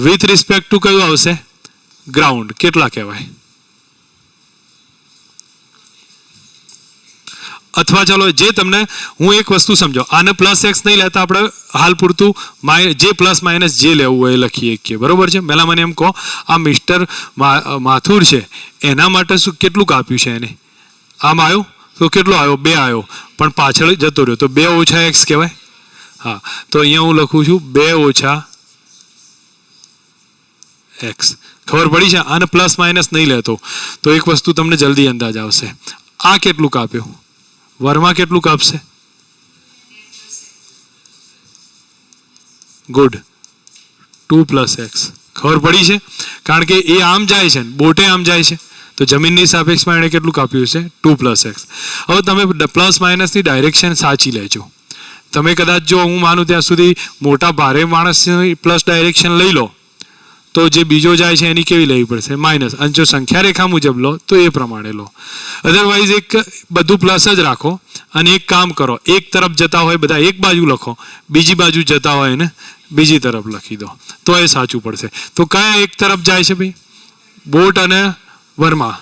with respect two કયું આવશે, ગ્રાઉન્ડ, કેટલા કહેવાય. અથવા ચલો જે તમને હું એક વસ્તુ સમજો, આને +x નહીં લેતા આપણે હાલ પૂરતું જે પ્લસ માઇનસ જે લેવું હોય એ લખીએ કે બરોબર છે. પહેલા મને એમ કહો આ મિસ્ટર માથુર છે એના માટે શું કેટલું કાપ્યું છે, એને આમ આવ્યો તો કેટલો આવ્યો 2 આવ્યો, પણ પાછળ જતો રહ્યો તો 2 - x કહેવાય. હા, તો અહીંયા હું લખું છું 2 - x. ખબર પડી છે? આને પ્લસ માઇનસ નહીં લેતો તો એક વસ્તુ તમને જલ્દી અંદાજ આવશે. આ કેટલું કાપ્યું, વર્મા કેટલું કાપશે, ગુડ 2 + x. ખબર પડી છે? કારણ કે એ આમ જાય છે, બોટે આમ જાય છે, તો જમીનની સાપેક્ષમાં એણે કેટલું કાપ્યું છે 2 + x. હવે તમે પ્લસ માઇનસની ડાયરેક્શન સાચી લેજો. તમે કદાચ જો હું માનું ત્યાં સુધી મોટા ભારે માણસની પ્લસ ડાયરેક્શન લઈ લો તો જે બીજો જાય છે એની કેવી લેવી પડશે, માઇનસ. અને જો સંખ્યા રેખા મુજબ લો તો એ પ્રમાણે લો. અધરવાઇઝ એક બધું પ્લસ જ રાખો અને એક કામ કરો, એક તરફ જતા હોય બધા એક બાજુ લખો, બીજી બાજુ જતા હોય ને બીજી તરફ લખી દો, તો એ સાચું પડશે. તો કયા એક તરફ જાય છે ભાઈ, બોટ અને વર્મા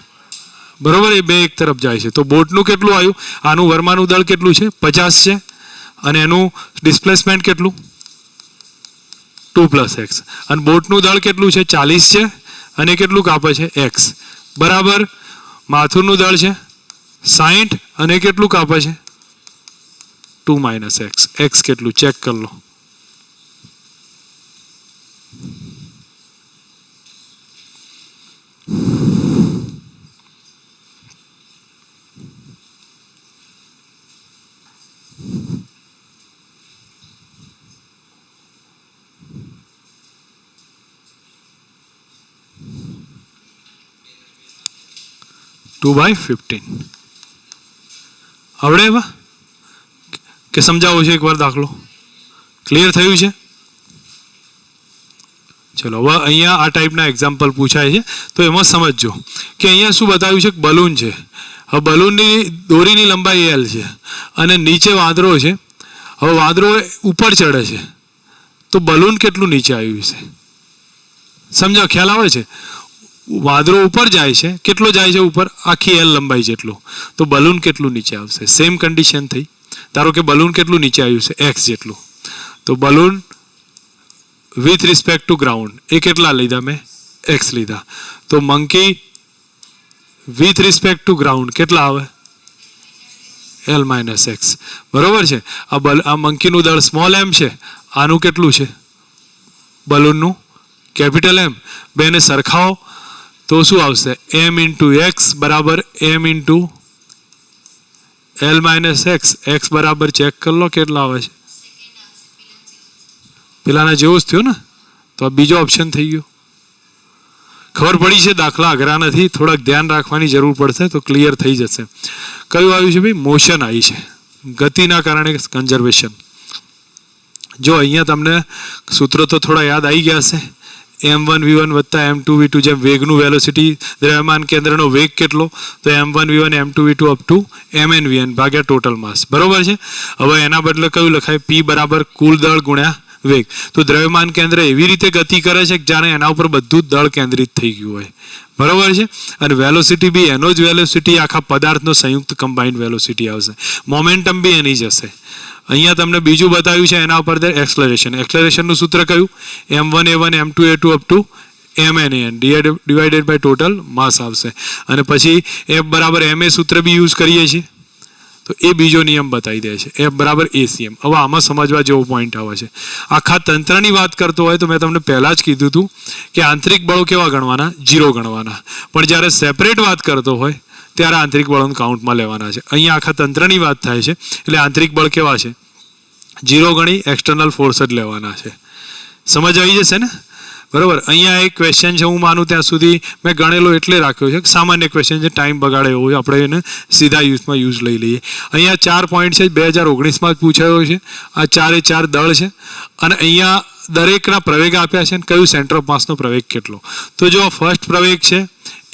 બરોબર, એ બે એક તરફ જાય છે. તો બોટનું કેટલું આવ્યું, આનું વર્માનું દળ કેટલું છે 50 છે, અને એનું ડિસ્પ્લેસમેન્ટ કેટલું 2 + x, અને બોટનું દળ કેટલું છે 40 છે, અને કેટલું કાપે છે x બરાબર. માથુરનું દળ છે 60 અને કેટલું કાપે છે 2 માઇનસ એક્સ. એક્સ કેટલું ચેક કરી લો. ટુ બાય 15 આવડે એવા કે સમજાવો છે એકવાર દાખલો? ક્લિયર થયું છે? ચલો હવે અહીંયા આ ટાઈપના એક્ઝામ્પલ પૂછાય છે તો એમાં સમજજો કે અહીંયા શું બતાવ્યું છે? બલૂન છે. હવે બલૂનની દોરીની લંબાઈ L છે અને નીચે વાંદરો છે. હવે વાંદરો ઉપર ચડે છે તો બલૂન કેટલું નીચે આવ્યું છે? સમજો, ખ્યાલ આવે છે? વાંદરો ઉપર જાય છે, કેટલો જાય છે ઉપર? આખી L લંબાઈ જેટલો. તો બલૂન કેટલું નીચે આવશે? સેમ કન્ડિશન થઈ. ધારો કે બલૂન કેટલું નીચે આવ્યું છે? x જેટલું. તો balloon with respect to ground એ કેટલા લીધા મેં? x લીધા. તો monkey with respect to ground કેટલા આવે? L minus x. બરોબર છે. આ મંકીનું દળ સ્મોલ m છે, આનું કેટલું છે? બલૂનનું કેપિટલ M. બેને સરખાવો તો શું આવશે? m ઇન્ટુ એક્સ બરાબર m into L minus x. X બરાબર ચેક કરી લો કેટલા આવે છે? પેલાના જેવું જ થયું ને? તો આ બીજો ઓપ્શન થઈ ગયો. ખબર પડી છે? દાખલા અઘરા નથી, થોડાક ધ્યાન રાખવાની જરૂર પડશે તો ક્લિયર થઈ જશે. કયું આવ્યું છે ભાઈ? મોશન આવી છે, ગતિના કારણે કન્ઝર્વેશન. જો અહીંયા તમને સૂત્રો તો થોડા યાદ આવી ગયા હશે. m1v1 વત્તા m2v2, જેમ વેગનું વેલોસિટી દ્રવ્યમાન કેન્દ્રનો વેગ કેટલો? તો m1v1 m2v2 up to mnvn ભાગ્યા ટોટલ માસ. બરોબર છે. હવે એના બદલે કયું લખાય? p બરાબર કુલ દળ ગુણ્યા વેગ. તો દ્રવ્યમાન કેન્દ્ર એવી રીતે ગતિ કરે છે કે જાણે એના ઉપર બધું જ દળ કેન્દ્રિત થઈ ગયું હોય. બરોબર છે. અને વેલોસિટી બી એનો જ વેલોસિટી, આખા પદાર્થનો સંયુક્ત કમ્બાઇન્ડ વેલોસિટી આવશે. મોમેન્ટમ બી એની જ હશે. અહીંયા તમને બીજું બતાવ્યું છે એના ઉપર એક્સલરેશન. એક્સલરેશનનું સૂત્ર કયું? m1a1 m2a2 up to mnan divided by total mass આવશે. અને પછી F બરાબર ma સૂત્ર બી યુઝ કરીએ છીએ તો એ બીજો નિયમ બતાવી દે છે. F બરાબર acm. હવે આમાં સમજવા જેવો પોઈન્ટ આવે છે. આખા તંત્રની વાત કરતો હોય તો મેં તમને પહેલાં જ કીધું હતું કે આંતરિક બળો કેવા ગણવાના? 0 ગણવાના. પણ જ્યારે સેપરેટ વાત કરતો હોય ત્યારે આંતરિક બળોને કાઉન્ટમાં લેવાના છે. અહીંયા આખા તંત્રની વાત થાય છે એટલે આંતરિક બળ કેવા છે? 0 ગણી એક્સટર્નલ ફોર્સ જ લેવાના છે. સમજ આવી જશે ને? બરાબર. અહીંયા એક ક્વેશ્ચન છે, હું માનું ત્યાં સુધી મેં ગણેલો એટલે રાખ્યો છે, સામાન્ય ક્વેશ્ચન છે, ટાઈમ બગાડે એવો, આપણે એને સીધા યુઝમાં યુઝ લઈ લઈએ. અહીંયા 4 પોઈન્ટ છે, 2019માં જ પૂછાયો છે. આ 4 એ 4 દળ છે અને અહીંયા દરેકના પ્રવેગ આપ્યા છે. કયું? સેન્ટર ઓફ માસનો પ્રવેગ કેટલો? તો જો ફર્સ્ટ પ્રવેગ છે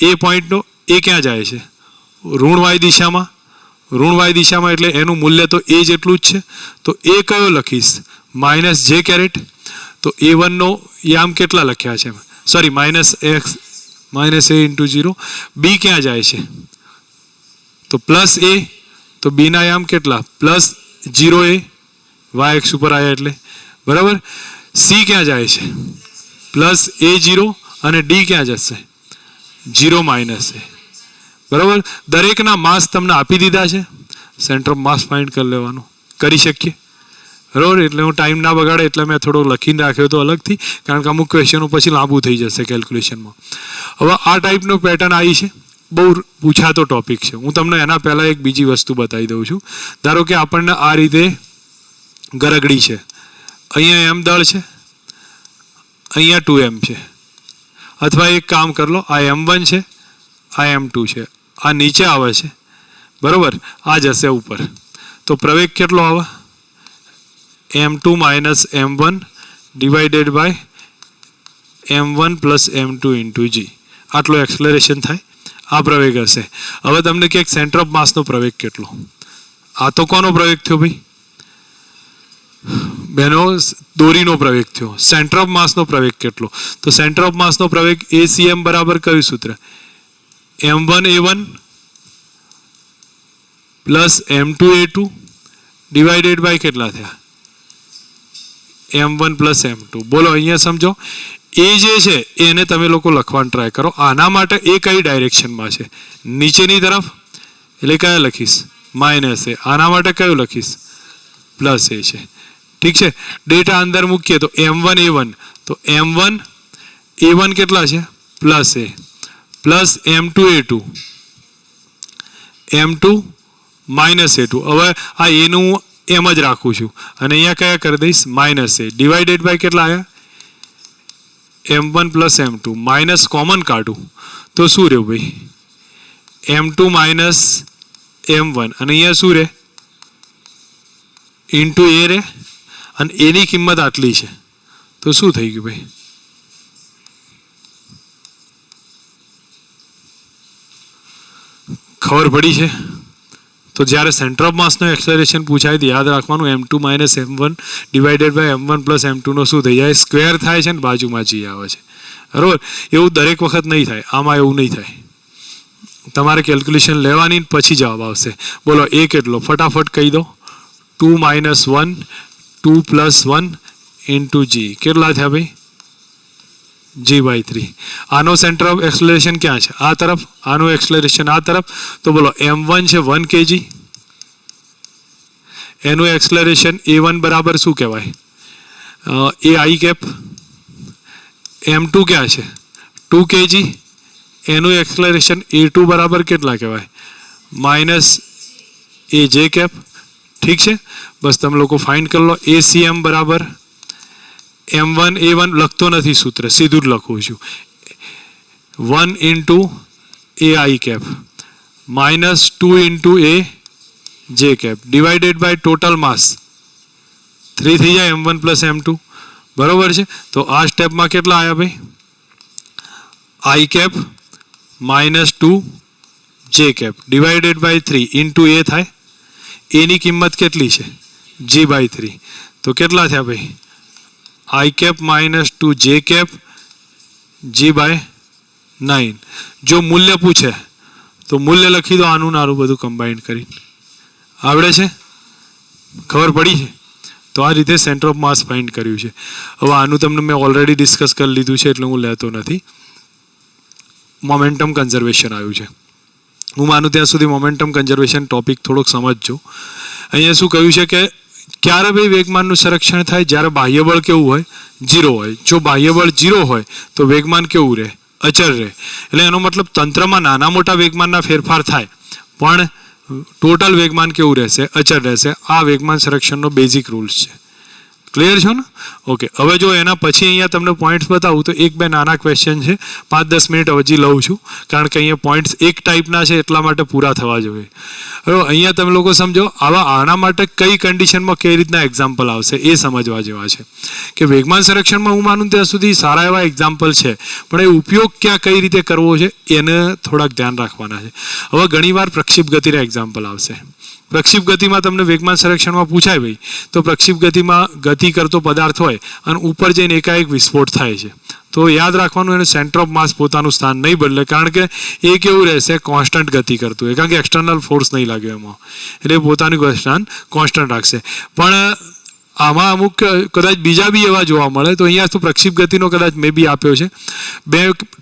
એ પોઈન્ટનો, એ ક્યાં જાય છે? ઋણ દિશામાં. ઋણ દિશામાં એટલે એનું મૂલ્ય તો એ જેટલું જ છે. તો એ કયો લખીશ? માઇનસ જે કેરેટ. તો a1નો યામ કેટલા લખ્યા છે? Sorry, minus x minus a into 0. બી ક્યાં જાય છે? તો પ્લસ એ. તો બીના યામ કેટલા? પ્લસ 0a વાય એક્સ ઉપર આવ્યા એટલે. બરાબર. સી ક્યાં જાય છે? Plus a0. અને ડી ક્યાં જશે? 0 માઇનસ એ. બરાબર. દરેકના માસ તમને આપી દીધા છે. સેન્ટર ઓફ માસ ફાઇન્ડ કરી લેવાનું કરી શકીએ. બરાબર. એટલે હું ટાઈમ ના બગાડે એટલે મેં થોડો લખીને રાખ્યો તો અલગથી, કારણ કે અમુક ક્વેશ્ચનો પછી લાંબુ થઈ જશે કેલ્ક્યુલેશનમાં. હવે આ ટાઈપનો પેટર્ન આવી છે, બહુ પૂછાતો ટોપિક છે. હું તમને એના પહેલાં એક બીજી વસ્તુ બતાવી દઉં છું. ધારો કે આપણને આ રીતે ગરગડી છે, અહીંયા m દળ છે, અહીંયા 2m છે. અથવા એક કામ કરી લો, આ m1 છે, આ m2 છે, આ નીચે આવે છે. બરાબર. આ જશે ઉપર. તો પ્રવેગ કેટલો આવે? m2 minus m1 divided by m1 plus m2 into g. આટલો એક્સલરેશન થાય. આ પ્રવેગ હશે. હવે તમને કે સેન્ટર ઓફ માસનો પ્રવેગ કેટલો? આ તો કોનો પ્રવેગ થયો ભાઈ? બેનો દોરીનો પ્રવેગ થયો. સેન્ટર ઓફ માસનો પ્રવેગ કેટલો? તો સેન્ટર ઓફ માસનો પ્રવેગ acm બરાબર કયું સૂત્ર? m1a1 plus m2a2 divided by કેટલા થયા? m1 plus m2. બોલો અહીંયા સમજો. એ જે છે એને તમે લોકો લખવાનું ટ્રાય કરો. આના માટે એ કઈ ડાયરેક્શનમાં છે? નીચેની તરફ. એટલે કયા લખીશ? માઇનસ એ. આના માટે કયું લખીશ? પ્લસ એ છે. ઠીક છે. ડેટા અંદર મૂકીએ તો M1 A1 તો M1 A1 કેટલા છે પ્લસ એ plus M2 A2 M2 minus A2. હવે આ એનું એમ જ રાખું છું અને અહીંયા કયા કરી દઈશ માઇનસ એ ડિવાઇડેડ બાય કેટલા આવ્યા M1 plus M2 minus common કાઢું તો શું રહ્યું ભાઈ M2 માઇનસ M1 અને અહીંયા શું રહે ઇન્ટુ એ રે અને એની કિંમત આટલી છે તો શું થઈ ગયું ભાઈ ખબર પડી છે. તો જ્યારે સેન્ટર ઓફ માસનું એક્સેલરેશન પૂછાય તો યાદ રાખવાનું M2 minus M1 divided by M1 plus M2 નો શું થઈ જાય સ્ક્વેર થાય છે ને બાજુમાં જી આવે છે બરાબર. એવું દરેક વખત નહીં થાય આમાં એવું નહીં થાય તમારે કેલ્ક્યુલેશન લેવાની પછી જવાબ આવશે. બોલો એ કેટલો ફટાફટ કહી દો 2 માઇનસ 1 2 પ્લસ 1 ઇન્ટુ જી કેટલા થયા ભાઈ G/3. આનો સેન્ટર ઓફ એક્સેલરેશન ક્યાં છે આ તરફ આનું એક્સેલરેશન આ તરફ તો બોલો M1 છે 1 kg એનું એક્સેલરેશન A1 બરાબર શું કહેવાય AI કેપ M2 ક્યાં છે 2 kg એનું એક્સેલરેશન A2 બરાબર કેટલા કહેવાય માઇનસ AJ કેપ. ઠીક છે બસ તમે લોકો ફાઇન્ડ કરી લો ACM બરાબર M1 A1 લખતો નથી સૂત્ર સીધું જ લખું છું 1 into AI cap minus 2 into AJ cap divided by total mass 3 થઈ જાય M1 પ્લસ M2 બરોબર છે. તો આ સ્ટેપમાં કેટલા આવ્યા ભાઈ I cap minus 2 J cap divided by 3 into એ થાય એની કિંમત કેટલી છે G/3 તો કેટલા થયા ભાઈ I cap minus 2 J cap G/9. જો મૂલ્ય પૂછે તો મૂલ્ય લખી દો આનું નાનું બધું કમ્બાઇન્ડ કરી આવડે છે ખબર પડી છે. તો આ રીતે સેન્ટર ઓફ માસ ફાઇન્ડ કર્યું છે. હવે આનું તમને મેં ઓલરેડી ડિસ્કસ કરી લીધું છે એટલે હું લેતો નથી. મોમેન્ટમ કન્ઝર્વેશન આવ્યું છે હું માનું ત્યાં સુધી મોમેન્ટમ કન્ઝર્વેશન ટોપિક થોડોક સમજજો. અહીંયા શું કહ્યું છે કે ક્યારે ભાઈ વેગમાનનું સંરક્ષણ થાય જ્યારે બાહ્યબળ કેવું હોય 0 હોય. જો બાહ્યબળ 0 હોય તો વેગમાન કેવું રહે અચળ રહે. એટલે એનો મતલબ તંત્રમાં નાના મોટા વેગમાનના ફેરફાર થાય પણ ટોટલ વેગમાન કેવું રહેશે અચળ રહેશે. આ વેગમાન સંરક્ષણનો બેઝિક રૂલ્સ છે. ક્લિયર છો ને ઓકે. હવે જો એના પછી અહીંયા તમને પોઈન્ટ્સ બતાવું તો એક બે નાના ક્વેશ્ચન છે 5-10 મિનિટ હજી લઉં છું કારણ કે અહીંયા પોઈન્ટ્સ એક ટાઈપના છે એટલા માટે પૂરા થવા જોઈએ. હવે અહીંયા તમે લોકો સમજો આના માટે કઈ કન્ડિશનમાં કઈ રીતના એક્ઝામ્પલ આવશે એ સમજવા જેવા છે કે વેગમાન સંરક્ષણમાં હું માનું ત્યાં સુધી સારા એવા એક્ઝામ્પલ છે પણ એ ઉપયોગ ક્યાં કઈ રીતે કરવો છે એને થોડાક ધ્યાન રાખવાના છે. હવે ઘણીવાર પ્રક્ષેપ ગતિના એક્ઝામ્પલ આવશે. પ્રક્ષેપ ગતિમાં તમને વેગમાન સંરક્ષણમાં પૂછાય ભાઈ તો પ્રક્ષેપ ગતિમાં ગતિ કરતો પદાર્થ હોય અને ઉપર જઈને એકાએક વિસ્ફોટ થાય છે તો યાદ રાખવાનું એનું સેન્ટર ઓફ માસ પોતાનું સ્થાન નહીં બદલે કારણ કે એ કેવું રહેશે કોન્સ્ટન્ટ ગતિ કરતું હોય કારણ કે એક્સટર્નલ ફોર્સ નહીં લાગે એમાં એટલે પોતાનું સ્થાન કોન્સ્ટન્ટ રાખશે. પણ આમાં અમુક કદાચ બીજા બી એવા જોવા મળે તો અહીંયા તો પ્રક્ષેપ ગતિનો કદાચ મેં બી આપ્યો છે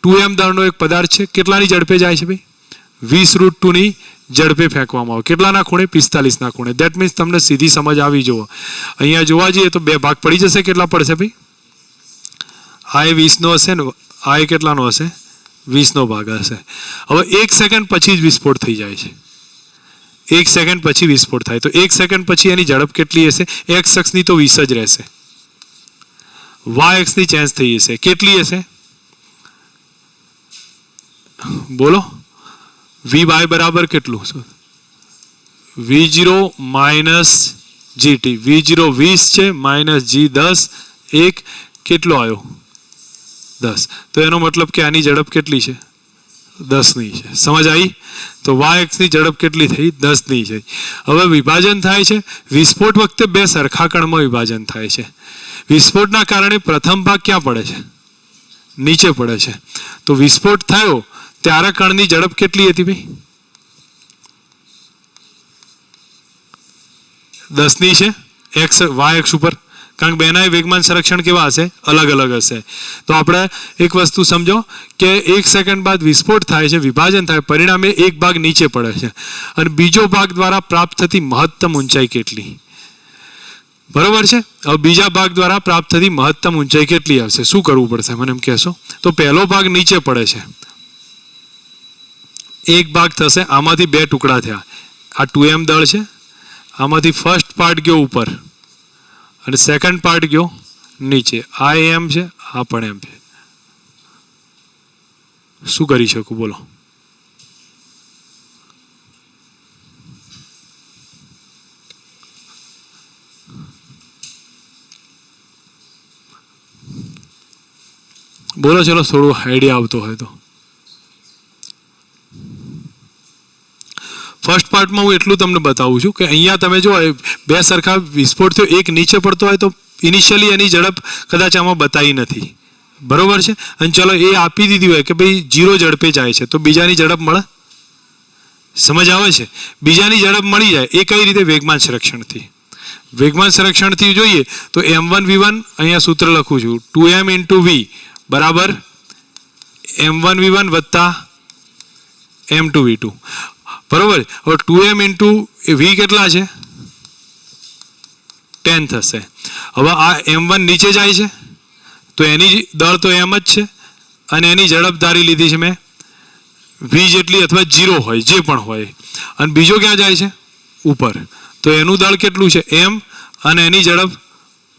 2m દળનો એક પદાર્થ છે કેટલાની ઝડપે જાય છે ભાઈ 20√2 ની ઝડપે ફેંકવામાં આવે કેટલાના ખૂણે 45ના ખૂણે. દેટ મીન્સ તમને સીધી સમજ આવી જુઓ. અહીંયા જોવા જઈએ તો બે ભાગ પડી જશે કેટલા પડશે ભાઈ આ 20નો હશે ને આ કેટલાનો હશે 20નો ભાગ હશે. હવે 1 સેકન્ડ પછી જ વિસ્ફોટ થઈ જાય છે 1 સેકન્ડ પછી વિસ્ફોટ થાય તો 1 સેકન્ડ પછી એની ઝડપ કેટલી હશે x અક્ષની તો 20 જ રહેશે y અક્ષની ચેન્જ થઈ જશે કેટલી હશે બોલો વી બાય બરાબર કેટલું V0 માઇનસ GT V0 20 છે માઇનસ G 10 1 કેટલો આવ્યો 10 તો એનો મતલબ કે આની ઝડપ કેટલી છે 10 ની છે. સમજ આવી તો y અક્ષની ઝડપ કેટલી થઈ 10 ની છે. હવે વિભાજન થાય છે વિસ્ફોટ વખતે બે સરખા કણમાં વિભાજન થાય છે. વિસ્ફોટના કારણે પ્રથમ ભાગ ક્યાં પડે છે નીચે પડે છે તો વિસ્ફોટ થયો ત્યારે કણની ઝડપ કેટલી હતી ભાઈ 10 ની છે x y અક્ષ ઉપર કારણ કે બેના વેગમાન સંરક્ષણ કેવા હશે અલગ અલગ હશે. તો આપણે એક વસ્તુ સમજો કે 1 સેકન્ડ બાદ વિસ્ફોટ થાય છે વિભાજન થાય પરિણામે એક ભાગ નીચે પડે છે અને બીજો ભાગ દ્વારા પ્રાપ્ત થતી મહત્તમ ઊંચાઈ કેટલી બરોબર છે. હવે બીજા ભાગ દ્વારા પ્રાપ્ત થતી મહત્તમ ઊંચાઈ કેટલી આવશે? શું કરવું પડશે મને એમ કહેશો? તો પહેલો ભાગ નીચે પડે છે, એક ભાગ થશે, આમાંથી બે ટુકડા થયા. આ 2m દળ છે, આમાંથી ફર્સ્ટ પાર્ટ ગયો ઉપર અને સેકન્ડ પાર્ટ ગયો નીચે. આ એમ છે, આ પણ એમ છે. શું કરી શકું બોલો? બોલો ચલો, થોડું આઈડિયા આવતો હોય તો. ફર્સ્ટ પાર્ટમાં હું એટલું તમને બતાવું છું કે અહીંયા તમે જો બે સરખા વિસ્ફોટ થયો, એક નીચે પડતો હોય તો ઇનિશિયલી એની ઝડપ કદાચ આમાં બતાવી નથી, બરોબર છે. અને ચલો એ આપી દીધી હોય કે ભાઈ 0 ઝડપે જાય છે, તો બીજાની ઝડપ મળે? સમજ આવે છે? બીજાની ઝડપ મળી જાય એ કઈ રીતે? વેગમાન સંરક્ષણથી. વેગમાન સંરક્ષણથી જોઈએ તો m1 v1, અહીંયા સૂત્ર લખું છું, 2m × v બરાબર m1 v1 વત્તા m2 v2, બરોબર. હવે 2m × v કેટલા છે? 10 થશે. હવે આ m1 નીચે જાય છે તો એની દળ તો m જ છે અને એની ઝડપ ધારી લીધી છે મેં v જેટલી, અથવા 0 હોય જે પણ હોય. અને બીજો ક્યાં જાય છે? ઉપર. તો એનું દળ કેટલું છે? m, અને એની ઝડપ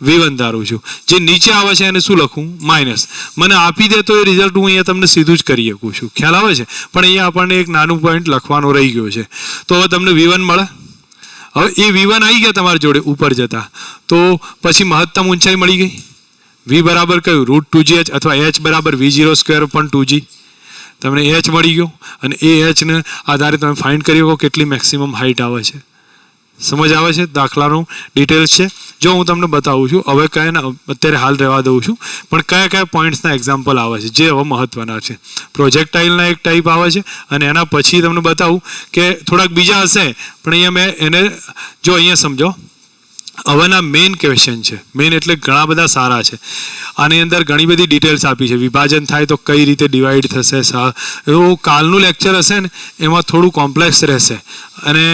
v1 ધારું છું. જે નીચે આવે છે એને શું લખું? માઇનસ. મને આપી દે તો એ રિઝલ્ટ હું અહીંયા તમને સીધું જ કરી શકું છું, ખ્યાલ આવે છે? પણ અહીંયા આપણને એક નાનું પોઈન્ટ લખવાનો રહી ગયો છે. તો હવે તમને v1 મળે. હવે એ v1 આવી ગયા તમારી જોડે ઉપર જતા, તો પછી મહત્તમ ઊંચાઈ મળી ગઈ. v બરાબર કયું? √2gh, અથવા h બરાબર v0² પણ 2g. તમને h મળી ગયો અને એ h ને આધારે તમે ફાઇન્ડ કરી શકો કેટલી મેક્સિમમ હાઇટ આવે છે. સમજ આવે છે? દાખલાનું ડિટેલ્સ છે. જો હું તમને બતાવું છું હવે કયા, અત્યારે હાલ રહેવા દઉં છું, પણ કયા કયા પોઈન્ટ્સના એક્ઝામ્પલ આવે છે જે હવે મહત્વના છે. પ્રોજેક્ટાઇલના એક ટાઈપ આવે છે અને એના પછી તમને બતાવું કે થોડાક બીજા હશે, પણ અહીંયા મેં એને જો અહીંયા સમજો. હવેના મેઇન ક્વેશ્ચન છે, મેઇન એટલે ઘણા બધા સારા છે. આની અંદર ઘણી બધી ડિટેલ્સ આપી છે. વિભાજન થાય તો કઈ રીતે ડિવાઈડ થશે, એવું કાલનું લેક્ચર હશે ને એમાં થોડું કોમ્પ્લેક્સ રહેશે, અને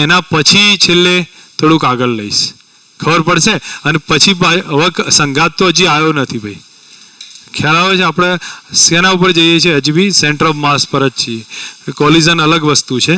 એના પછી છેલ્લે થોડુંક આગળ લઈશ, ખબર પડશે. અને પછી હવે સંઘાત તો હજી આવ્યો નથી ભાઈ, ખ્યાલ આવે છે? આપણે શેના ઉપર જઈએ છીએ? હજી બી સેન્ટર ઓફ માસ પર જ છીએ. કોલિઝન અલગ વસ્તુ છે.